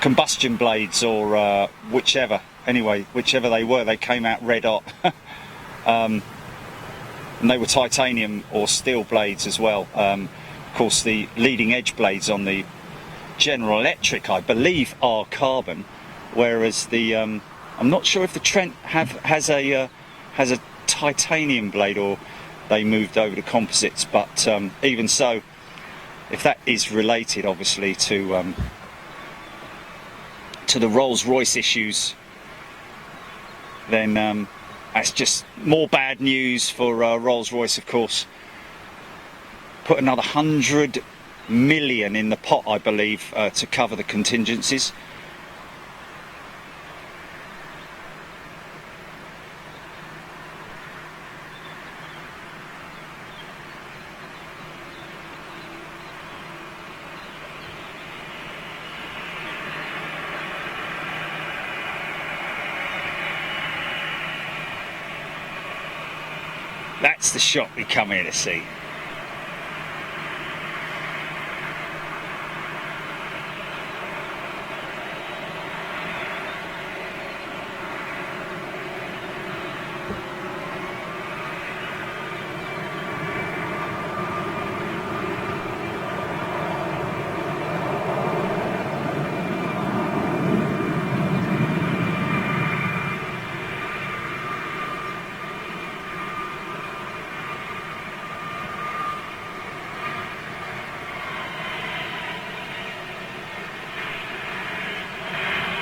combustion blades or whichever. Anyway, whichever they were, they came out red hot. And they were titanium or steel blades as well. Of course, the leading edge blades on the General Electric, I believe, are carbon, whereas the I'm not sure if the Trent has a titanium blade or they moved over to composites. But even so, if that is related, obviously, to the Rolls-Royce issues, then that's just more bad news for Rolls-Royce, of course. Put another 100 million in the pot, I believe, to cover the contingencies. That's the shot we come here to see.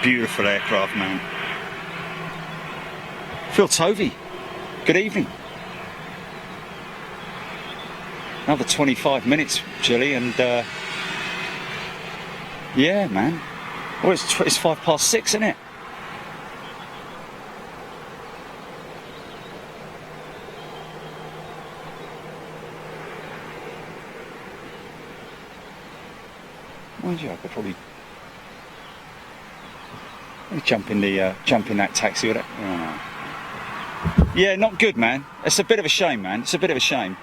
Beautiful aircraft, man. Phil Tovey, good evening. Another 25 minutes, Julie, and yeah, man. Well, it's 6:05, isn't it? Mind you, I could probably jump in that taxi with it. Oh. Yeah, not good, man. It's a bit of a shame, man. It's a bit of a shame.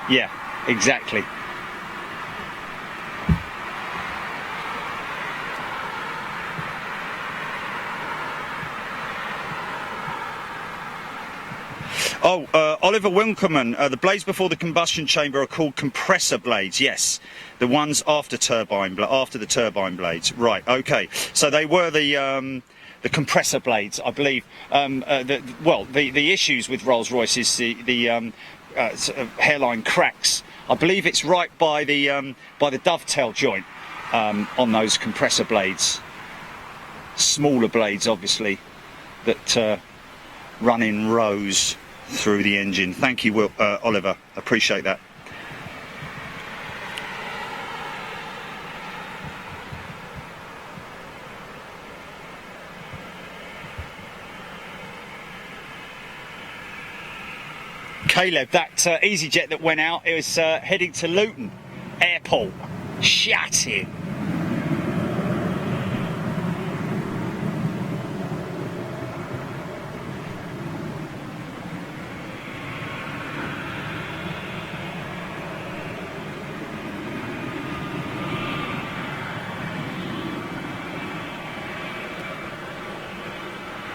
Yeah, exactly. Oh, Oliver Winkelmann, the blades before the combustion chamber are called compressor blades. Yes, the ones after the turbine blades. Right. Okay. So they were the compressor blades, I believe. The issues with Rolls-Royce is the sort of hairline cracks. I believe it's right by the dovetail joint on those compressor blades. Smaller blades, obviously, that run in rows through the engine. Thank you, Oliver. Appreciate that. Caleb, that EasyJet that went out, it was heading to Luton Airport. Shut it.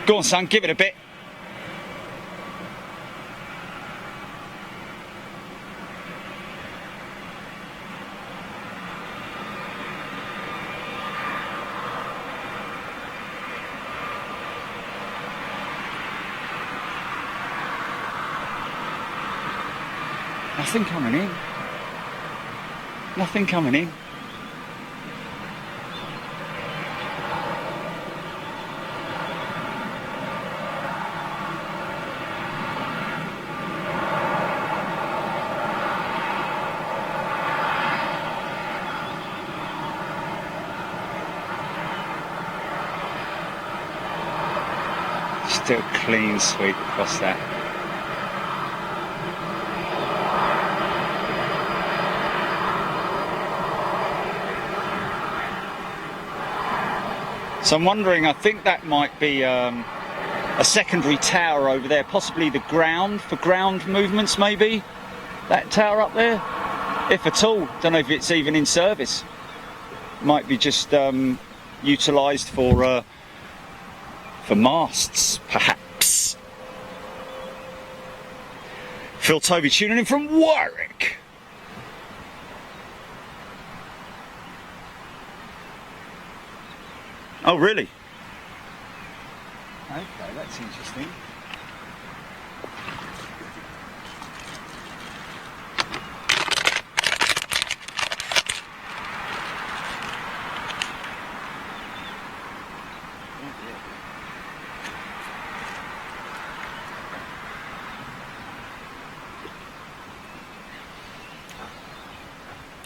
Go on, son, give it a bit. Nothing coming in. Nothing coming in. Still clean sweep across that. So I'm wondering, I think that might be a secondary tower over there, possibly the ground, for ground movements maybe. That tower up there, if at all. Don't know if it's even in service. Might be just utilised for masts, perhaps. Phil Toby tuning in from Warwick. Oh, really? Okay, that's interesting.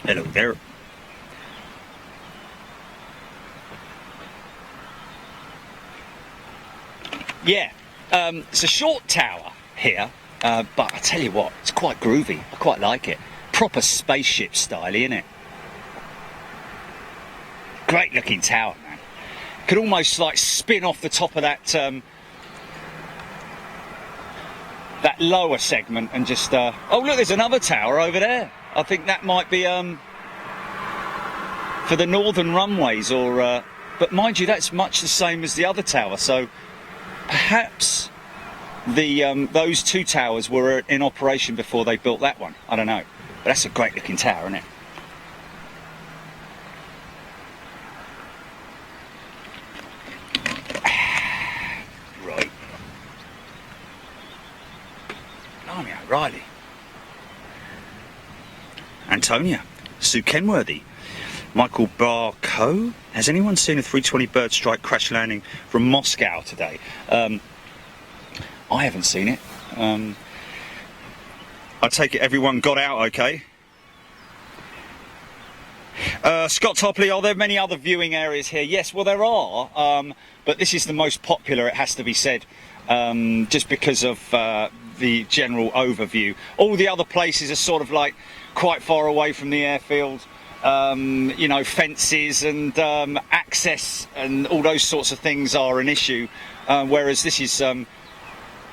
Hello there. Yeah, it's a short tower here, but I tell you what, it's quite groovy. I quite like it. Proper spaceship style, isn't it? Great looking tower, man. Could almost like spin off the top of that that lower segment and just. Oh look, there's another tower over there. I think that might be for the northern runways, or. But mind you, that's much the same as the other tower. So. Perhaps those two towers were in operation before they built that one. I don't know. But that's a great looking tower, isn't it? Right. Blimey, O'Reilly. Antonia. Sue Kenworthy. Michael Barco. Has anyone seen a 320 bird strike crash landing from Moscow today? I haven't seen it. I take it everyone got out okay. Scott Topley, are there many other viewing areas here? Yes, well there are, but this is the most popular, it has to be said, just because of the general overview. All the other places are sort of like quite far away from the airfield. You know, fences and access and all those sorts of things are an issue, whereas this is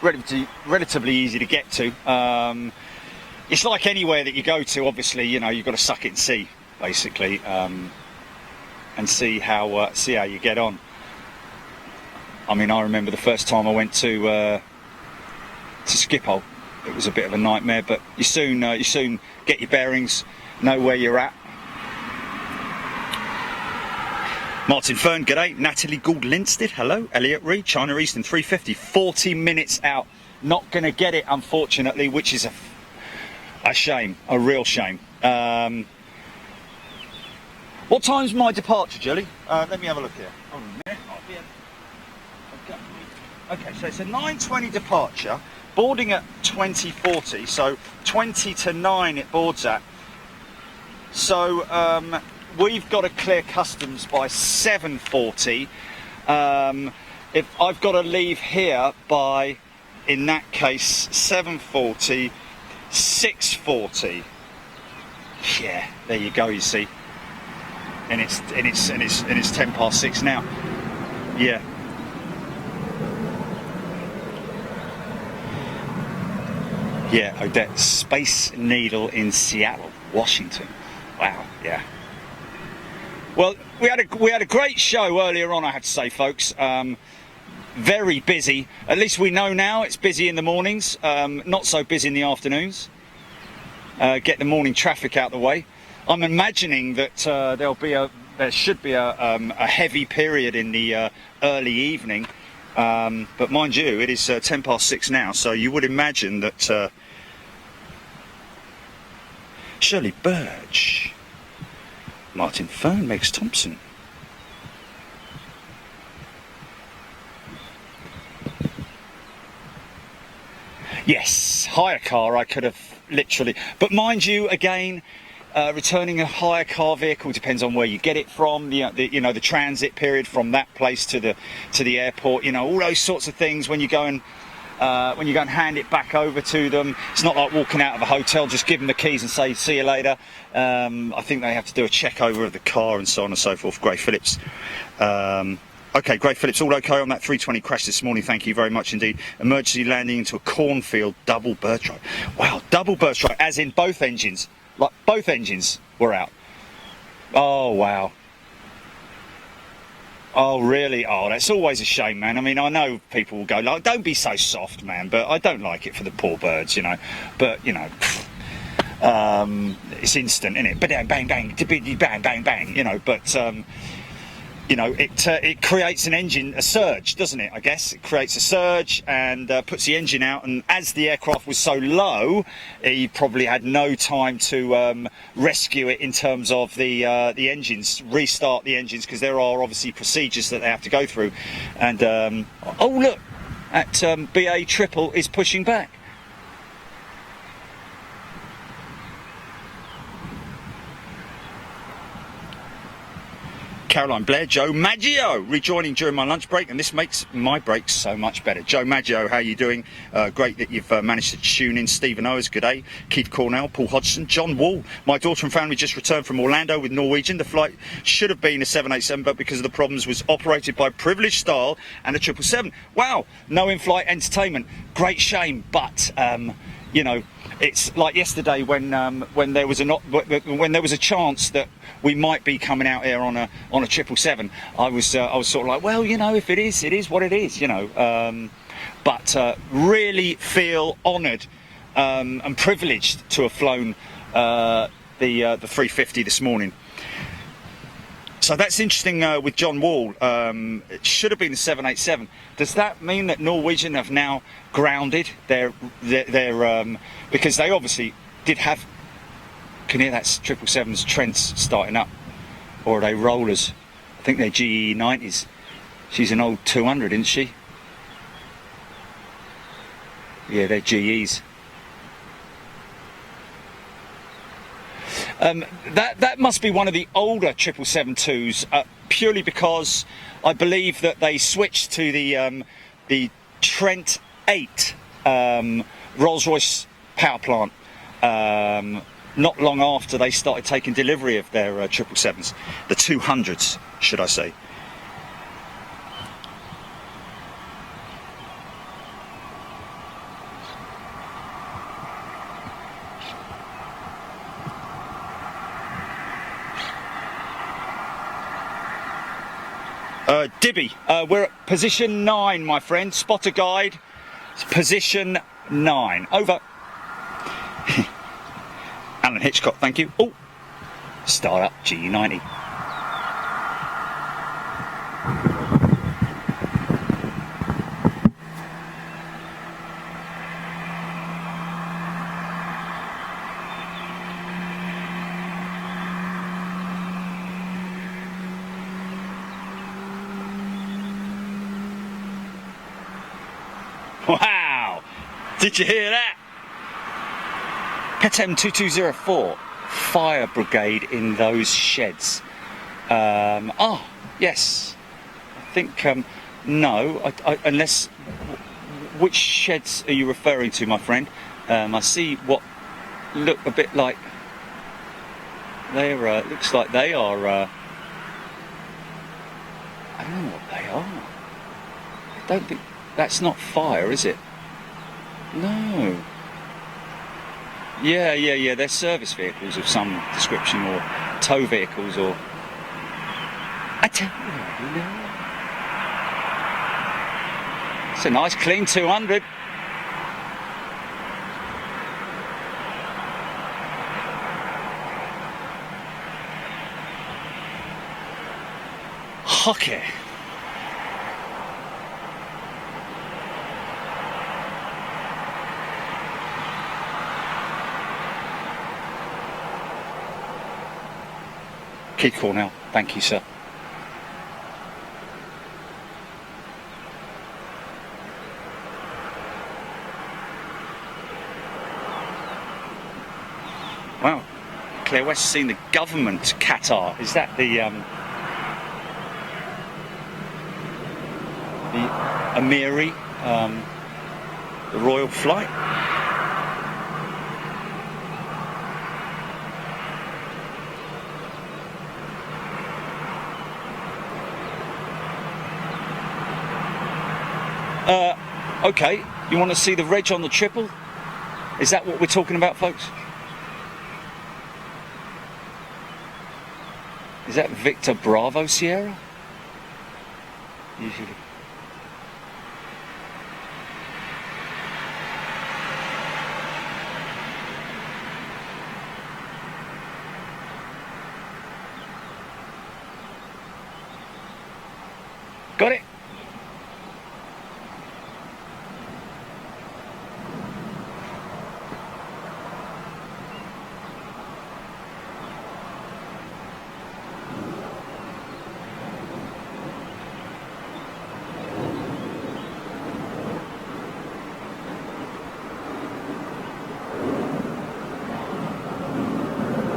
relatively easy to get to. It's like anywhere that you go to, obviously, you know, you've got to suck it and see, basically, and see how you get on. I mean, I remember the first time I went to Schiphol. It was a bit of a nightmare, but you soon get your bearings, know where you're at. Martin Fern, g'day. Natalie Gould-Linstead, hello. Elliot Reed, China Eastern 350, 40 minutes out. Not going to get it, unfortunately, which is a shame, a real shame. What time's my departure, Jelly? Let me have a look here. Hold on a minute. Okay, so it's a 9:20 departure, boarding at 20:40, so 20 to 9 it boards at. So, we've got to clear customs by 7:40. If I've got to leave here by, in that case, 7:40, 6:40. Yeah, there you go. You see, and it's 6:10 now. Yeah. Yeah, Odette, Space Needle in Seattle, Washington. Wow. Yeah. Well, we had a great show earlier on, I have to say, folks. Very busy. At least we know now it's busy in the mornings. Not so busy in the afternoons. Get the morning traffic out of the way. I'm imagining that there should be a heavy period in the early evening. But mind you, it is 6:10 now, so you would imagine that Shirley Birch. Martin Fern, Megs Thompson. Yes, hire car I could have literally, but mind you, again, returning a hire car vehicle depends on where you get it from. The transit period from that place to the airport. You know, all those sorts of things. When you go and hand it back over to them, it's not like walking out of a hotel, just give them the keys and say see you later. I think they have to do a check over of the car and so on and so forth. Gray Phillips. Okay, great, Phillips. All okay on that 320 crash this morning. Thank you very much indeed. Emergency landing into a cornfield, double burst strike. Wow, double burst strike, as in both engines. Like, both engines were out. Oh, wow. Oh, really? Oh, that's always a shame, man. I mean, I know people will go, like, don't be so soft, man, but I don't like it for the poor birds, you know. But, you know, it's instant, isn't it? Bang, bang, bang, bang, bang, bang, you know, but... you know, it creates an engine, a surge, doesn't it? I guess it creates a surge and puts the engine out. And as the aircraft was so low, he probably had no time to rescue it in terms of the engines, restart the engines, because there are obviously procedures that they have to go through. And oh look, that BA triple is pushing back. Caroline Blair, Joe Maggio, rejoining during my lunch break, and this makes my break so much better. Joe Maggio, how are you doing? Great that you've managed to tune in. Stephen Owers, good day. Keith Cornell, Paul Hodgson, John Wall. My daughter and family just returned from Orlando with Norwegian. The flight should have been a 787, but because of the problems was operated by Privileged Style and a 777. Wow, no in-flight entertainment. Great shame, but you know, it's like yesterday when there was a chance that we might be coming out here on a 777. I was sort of like, well, you know, if it is what it is, you know. But really feel honoured and privileged to have flown the 350 this morning. So that's interesting with John Wall. It should have been the 787. Does that mean that Norwegian have now grounded their because they obviously did have... Can hear that 777's Trents starting up, or are they rollers? I think they're GE 90s. She's an old 200, isn't she? Yeah, they're GEs. That must be one of the older 777-2s, purely because I believe that they switched to the Trent 8 Rolls-Royce power plant not long after they started taking delivery of their 777s, the 200s, should I say. Dibby, we're at position 9, my friend. Spotter guide, position 9. Over. Alan Hitchcock, thank you. Oh, start up GE90. Wow! Did you hear that? Petem 2204, fire brigade in those sheds. Oh, yes. I think, no, unless... Which sheds are you referring to, my friend? I see what look a bit like... They're, looks like they are... I don't know what they are. I don't think... That's not fire, is it? No. Yeah. They're service vehicles of some description, or tow vehicles, or... I tell you, it's a nice clean 200. Hockey. Keith Cornell, thank you, sir. Wow, Claire West seen the government Qatar. Is that the Amiri, the royal flight? Okay, you want to see the reg on the triple? Is that what we're talking about, folks? Is that Victor Bravo Sierra? Usually. Got it?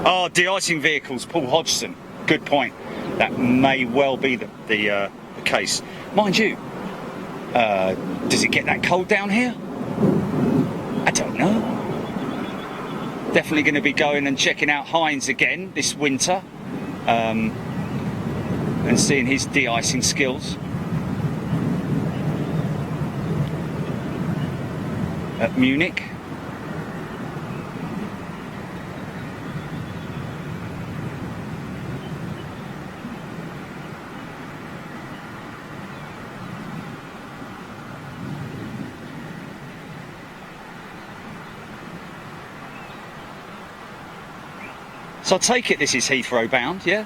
Oh, de-icing vehicles, Paul Hodgson. Good point. That may well be the case. Mind you, does it get that cold down here? I don't know. Definitely going to be going and checking out Heinz again this winter and seeing his de-icing skills. At Munich. So I take it this is Heathrow bound, yeah?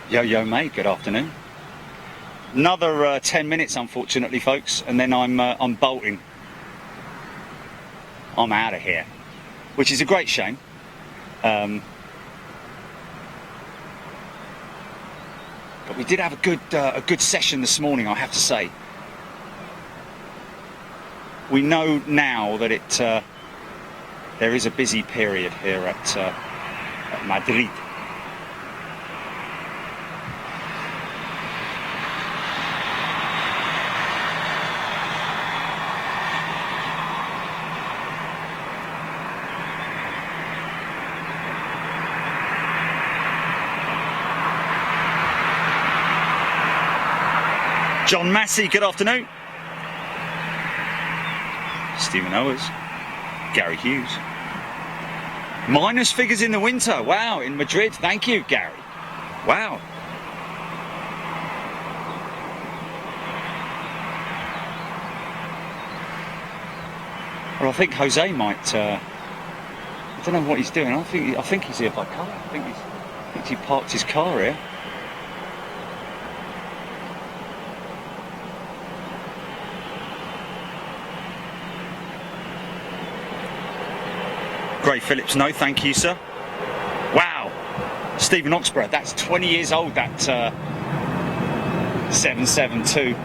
Yo, mate, good afternoon. Another 10 minutes, unfortunately, folks, and then I'm bolting. I'm out of here, which is a great shame. But we did have a good session this morning, I have to say. We know now that there is a busy period here at Madrid. John Massey, good afternoon. Stephen Owers, Gary Hughes. Minus figures in the winter. Wow, in Madrid. Thank you, Gary. Wow. Well, I think Jose might. I don't know what he's doing. I think he's here by car. I think he parked his car here. Gray Phillips, no, thank you, sir. Wow, Stephen Oxborough, that's 20 years old, that 772.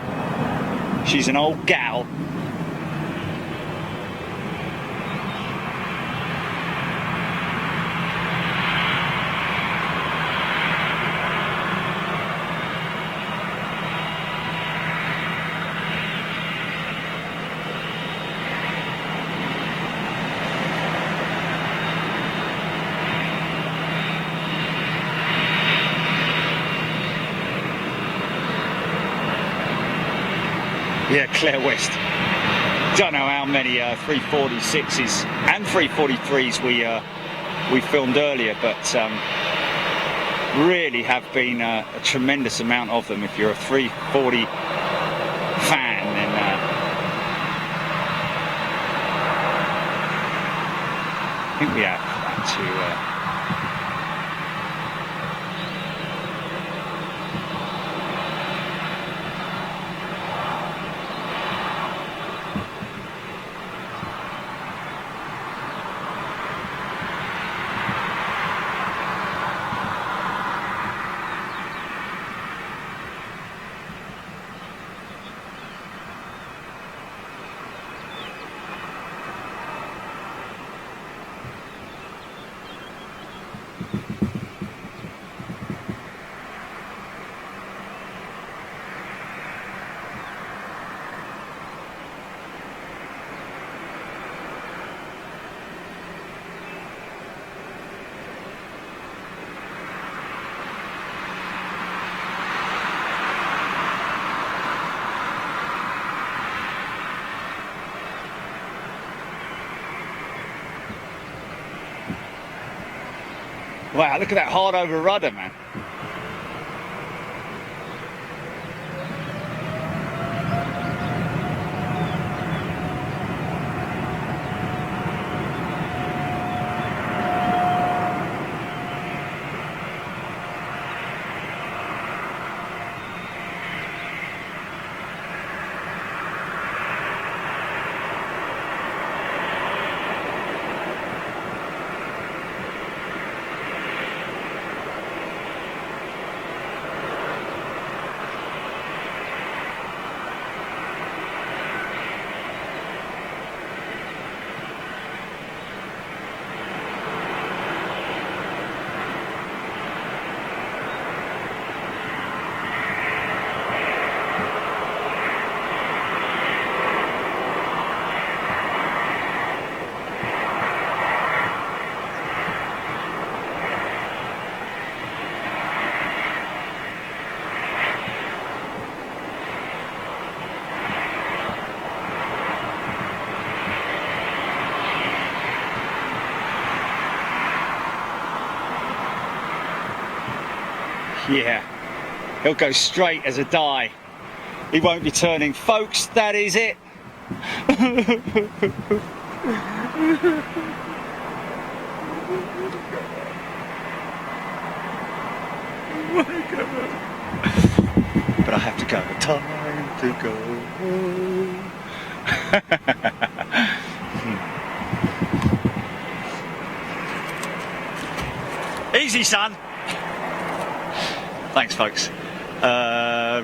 She's an old gal. Yeah, Claire West. Don't know how many 346s and 343s we filmed earlier, but really have been a tremendous amount of them. If you're a 340 fan, then I think we have to. Wow, look at that hard over rudder, man. Yeah, he'll go straight as a die. He won't be turning. Folks, that is it. But I have to go. Time to go home. Easy, son. Thanks, folks.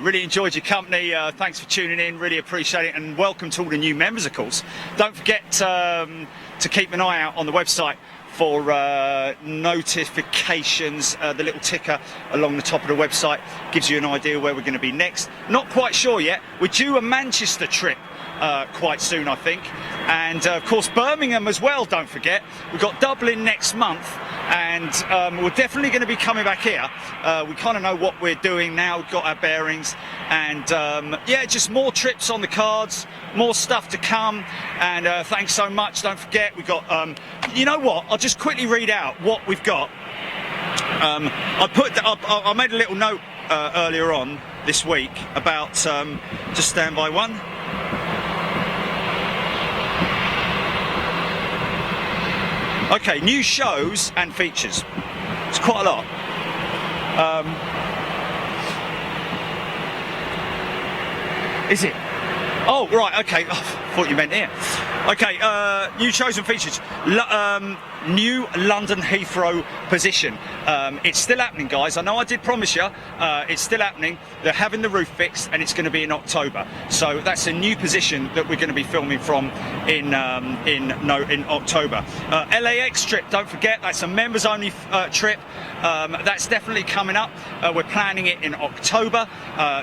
Really enjoyed your company. Thanks for tuning in. Really appreciate it. And welcome to all the new members, of course. Don't forget to keep an eye out on the website for notifications. The little ticker along the top of the website gives you an idea where we're going to be next. Not quite sure yet. We're due a Manchester trip quite soon, I think. And of course, Birmingham as well, don't forget. We've got Dublin next month. And we're definitely going to be coming back here. We kind of know what we're doing now, we've got our bearings, and yeah, just more trips on the cards, more stuff to come. And thanks so much. Don't forget, we've got, you know what, I'll just quickly read out what we've got. I made a little note earlier on this week about, just stand by one. Okay, new shows and features. It's quite a lot. Is it? Oh, right, okay. Oh, thought you meant here. Okay, new shows and features. New London Heathrow position. It's still happening, guys. I know I did promise you. It's still happening. They're having the roof fixed, and it's going to be in October. So that's a new position that we're going to be filming from in October. LAX trip. Don't forget, that's a members-only trip. That's definitely coming up. We're planning it in October.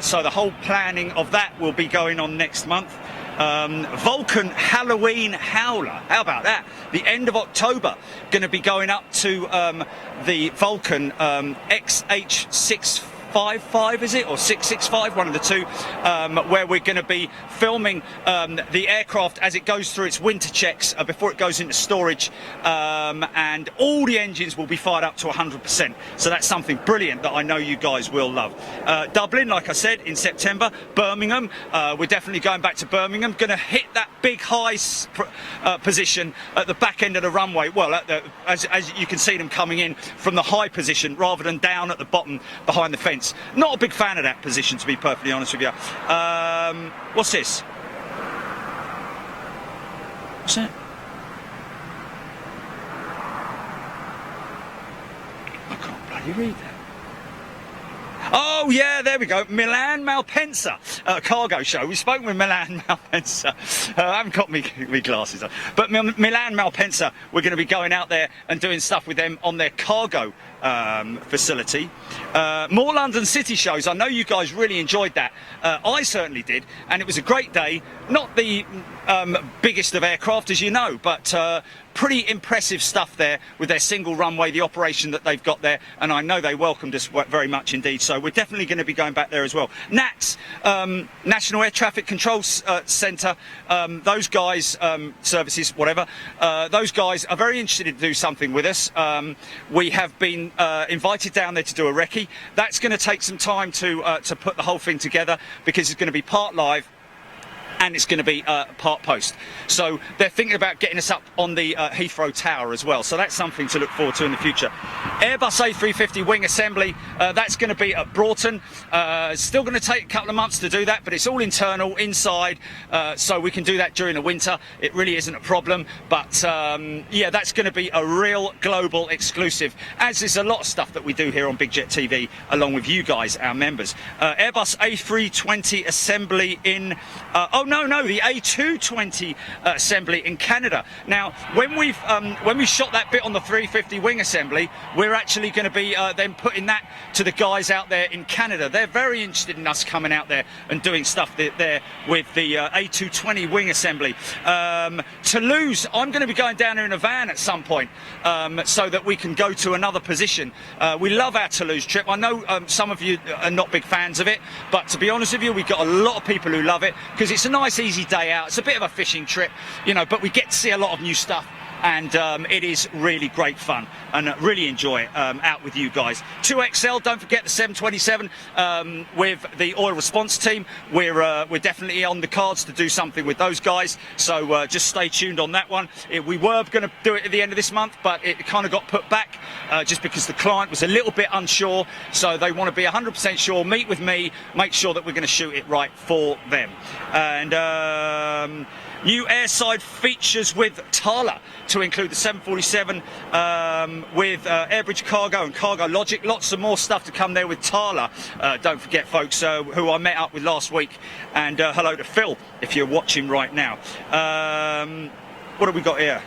So the whole planning of that will be going on next month. Vulcan Halloween Howler. How about that? The end of October. Going to be going up to the Vulcan XH655, is it? Or 665, one of the two, where we're going to be filming the aircraft as it goes through its winter checks before it goes into storage, and all the engines will be fired up to 100%. So that's something brilliant that I know you guys will love. Dublin, like I said, in September. Birmingham, we're definitely going back to Birmingham. Going to hit that big high position at the back end of the runway. Well, as you can see them coming in from the high position rather than down at the bottom behind the fence. Not a big fan of that position, to be perfectly honest with you. What's this? What's that? I can't bloody read that. Oh yeah, there we go. Milan Malpensa cargo show. We've spoken with Milan Malpensa. I haven't got me glasses on. But Milan Malpensa, we're going to be going out there and doing stuff with them on their cargo facility. More London City shows. I know you guys really enjoyed that. I certainly did, and it was a great day. Not the biggest of aircraft, as you know, but pretty impressive stuff there with their single runway, the operation that they've got there, and I know they welcomed us very much indeed. So we're definitely going to be going back there as well. NATS, National Air Traffic Control Centre, those guys, services, whatever, those guys are very interested to do something with us. We have been invited down there to do a recce. That's going to take some time to put the whole thing together, because it's going to be part live and it's going to be part post. So they're thinking about getting us up on the Heathrow Tower as well. So that's something to look forward to in the future. Airbus A350 wing assembly, that's going to be at Broughton. It's still going to take a couple of months to do that, but it's all internal, inside, so we can do that during the winter. It really isn't a problem, but yeah, that's going to be a real global exclusive, as is a lot of stuff that we do here on Big Jet TV, along with you guys, our members. Airbus A320 assembly in... No, the A220 assembly in Canada. Now, when we shot that bit on the 350 wing assembly, we're actually going to be then putting that to the guys out there in Canada. They're very interested in us coming out there and doing stuff there with the A220 wing assembly. Toulouse, I'm going to be going down there in a van at some point, so that we can go to another position. We love our Toulouse trip. I know some of you are not big fans of it, but to be honest with you, we've got a lot of people who love it, because it's a nice easy day out. It's a bit of a fishing trip, you know, but we get to see a lot of new stuff, and it is really great fun, and really enjoy it out with you guys. 2XL, don't forget the 727 with the oil response team. We're definitely on the cards to do something with those guys, so just stay tuned on that one. We were going to do it at the end of this month, but it kind of got put back just because the client was a little bit unsure, so they want to be 100% sure, meet with me, make sure that we're going to shoot it right for them. And new airside features with Tala, to include the 747 with Airbridge Cargo and Cargo Logic. Lots of more stuff to come there with Tala. Don't forget, folks, who I met up with last week. And hello to Phil, if you're watching right now. What have we got here?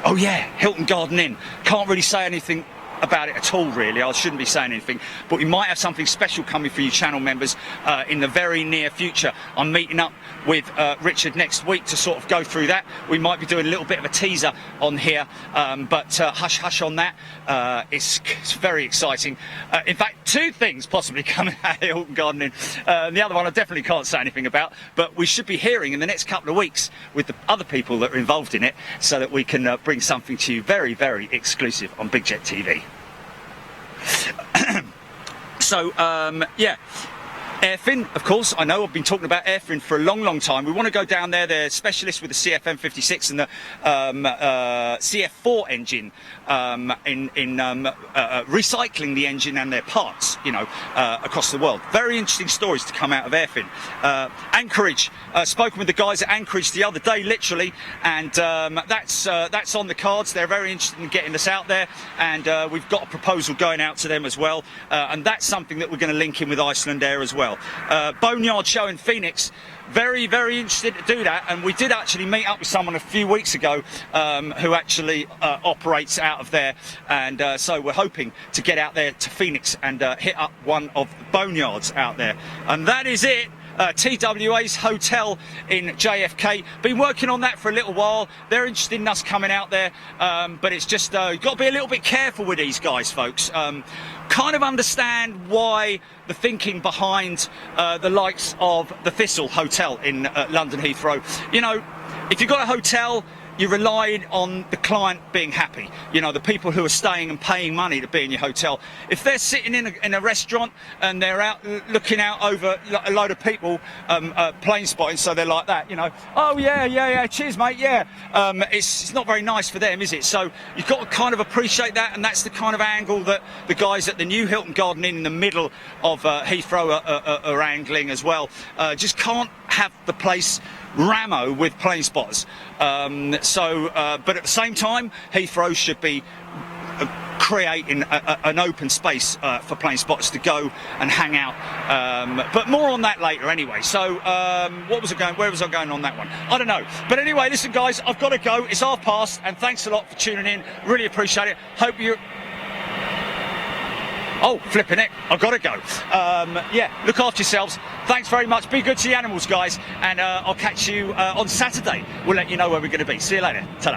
Oh yeah, Hilton Garden Inn. Can't really say anything about it at all, really. I shouldn't be saying anything, but we might have something special coming for you channel members in the very near future. I'm meeting up with Richard next week to sort of go through that. We might be doing a little bit of a teaser on here, but hush hush on that. It's very exciting. In fact, two things possibly coming out of Hilton Garden Inn. The other one I definitely can't say anything about, but we should be hearing in the next couple of weeks with the other people that are involved in it, so that we can bring something to you very, very exclusive on Big Jet TV. So, yeah. Airfin, of course, I know I've been talking about Airfin for a long, long time. We want to go down there. They're specialists with the CFM56 and the CF4 engine in recycling the engine and their parts, you know, across the world. Very interesting stories to come out of Airfin. Anchorage, spoken with the guys at Anchorage the other day, literally, and that's on the cards. They're very interested in getting us out there, and we've got a proposal going out to them as well, and that's something that we're going to link in with Iceland Air as well. Boneyard show in Phoenix, very, very interested to do that, and we did actually meet up with someone a few weeks ago who actually operates out of there, and so we're hoping to get out there to Phoenix and hit up one of the boneyards out there. And that is it. TWA's hotel in JFK. Been working on that for a little while. They're interested in us coming out there, but it's just you've got to be a little bit careful with these guys, folks. Kind of understand why the thinking behind the likes of the Thistle Hotel in London Heathrow. You know, if you've got a hotel, you relied on the client being happy, you know, the people who are staying and paying money to be in your hotel. If they're sitting in a restaurant and they're out looking out over a load of people plane spotting, so they're like that, you know, oh yeah, cheers mate, yeah, it's not very nice for them, is it? So you've got to kind of appreciate that, and that's the kind of angle that the guys at the new Hilton Garden Inn in the middle of Heathrow are angling as well. Just can't have the place Ramo with plane spotters. But at the same time, Heathrow should be creating an open space for plane spotters to go and hang out. But more on that later anyway. So where was I going on that one? I don't know. But anyway, listen guys, I've got to go. It's 1:30, and thanks a lot for tuning in. Really appreciate it. Hope you... Oh, flipping it, I've got to go. Yeah, look after yourselves. Thanks very much. Be good to the animals, guys. And I'll catch you on Saturday. We'll let you know where we're going to be. See you later. Ta-da.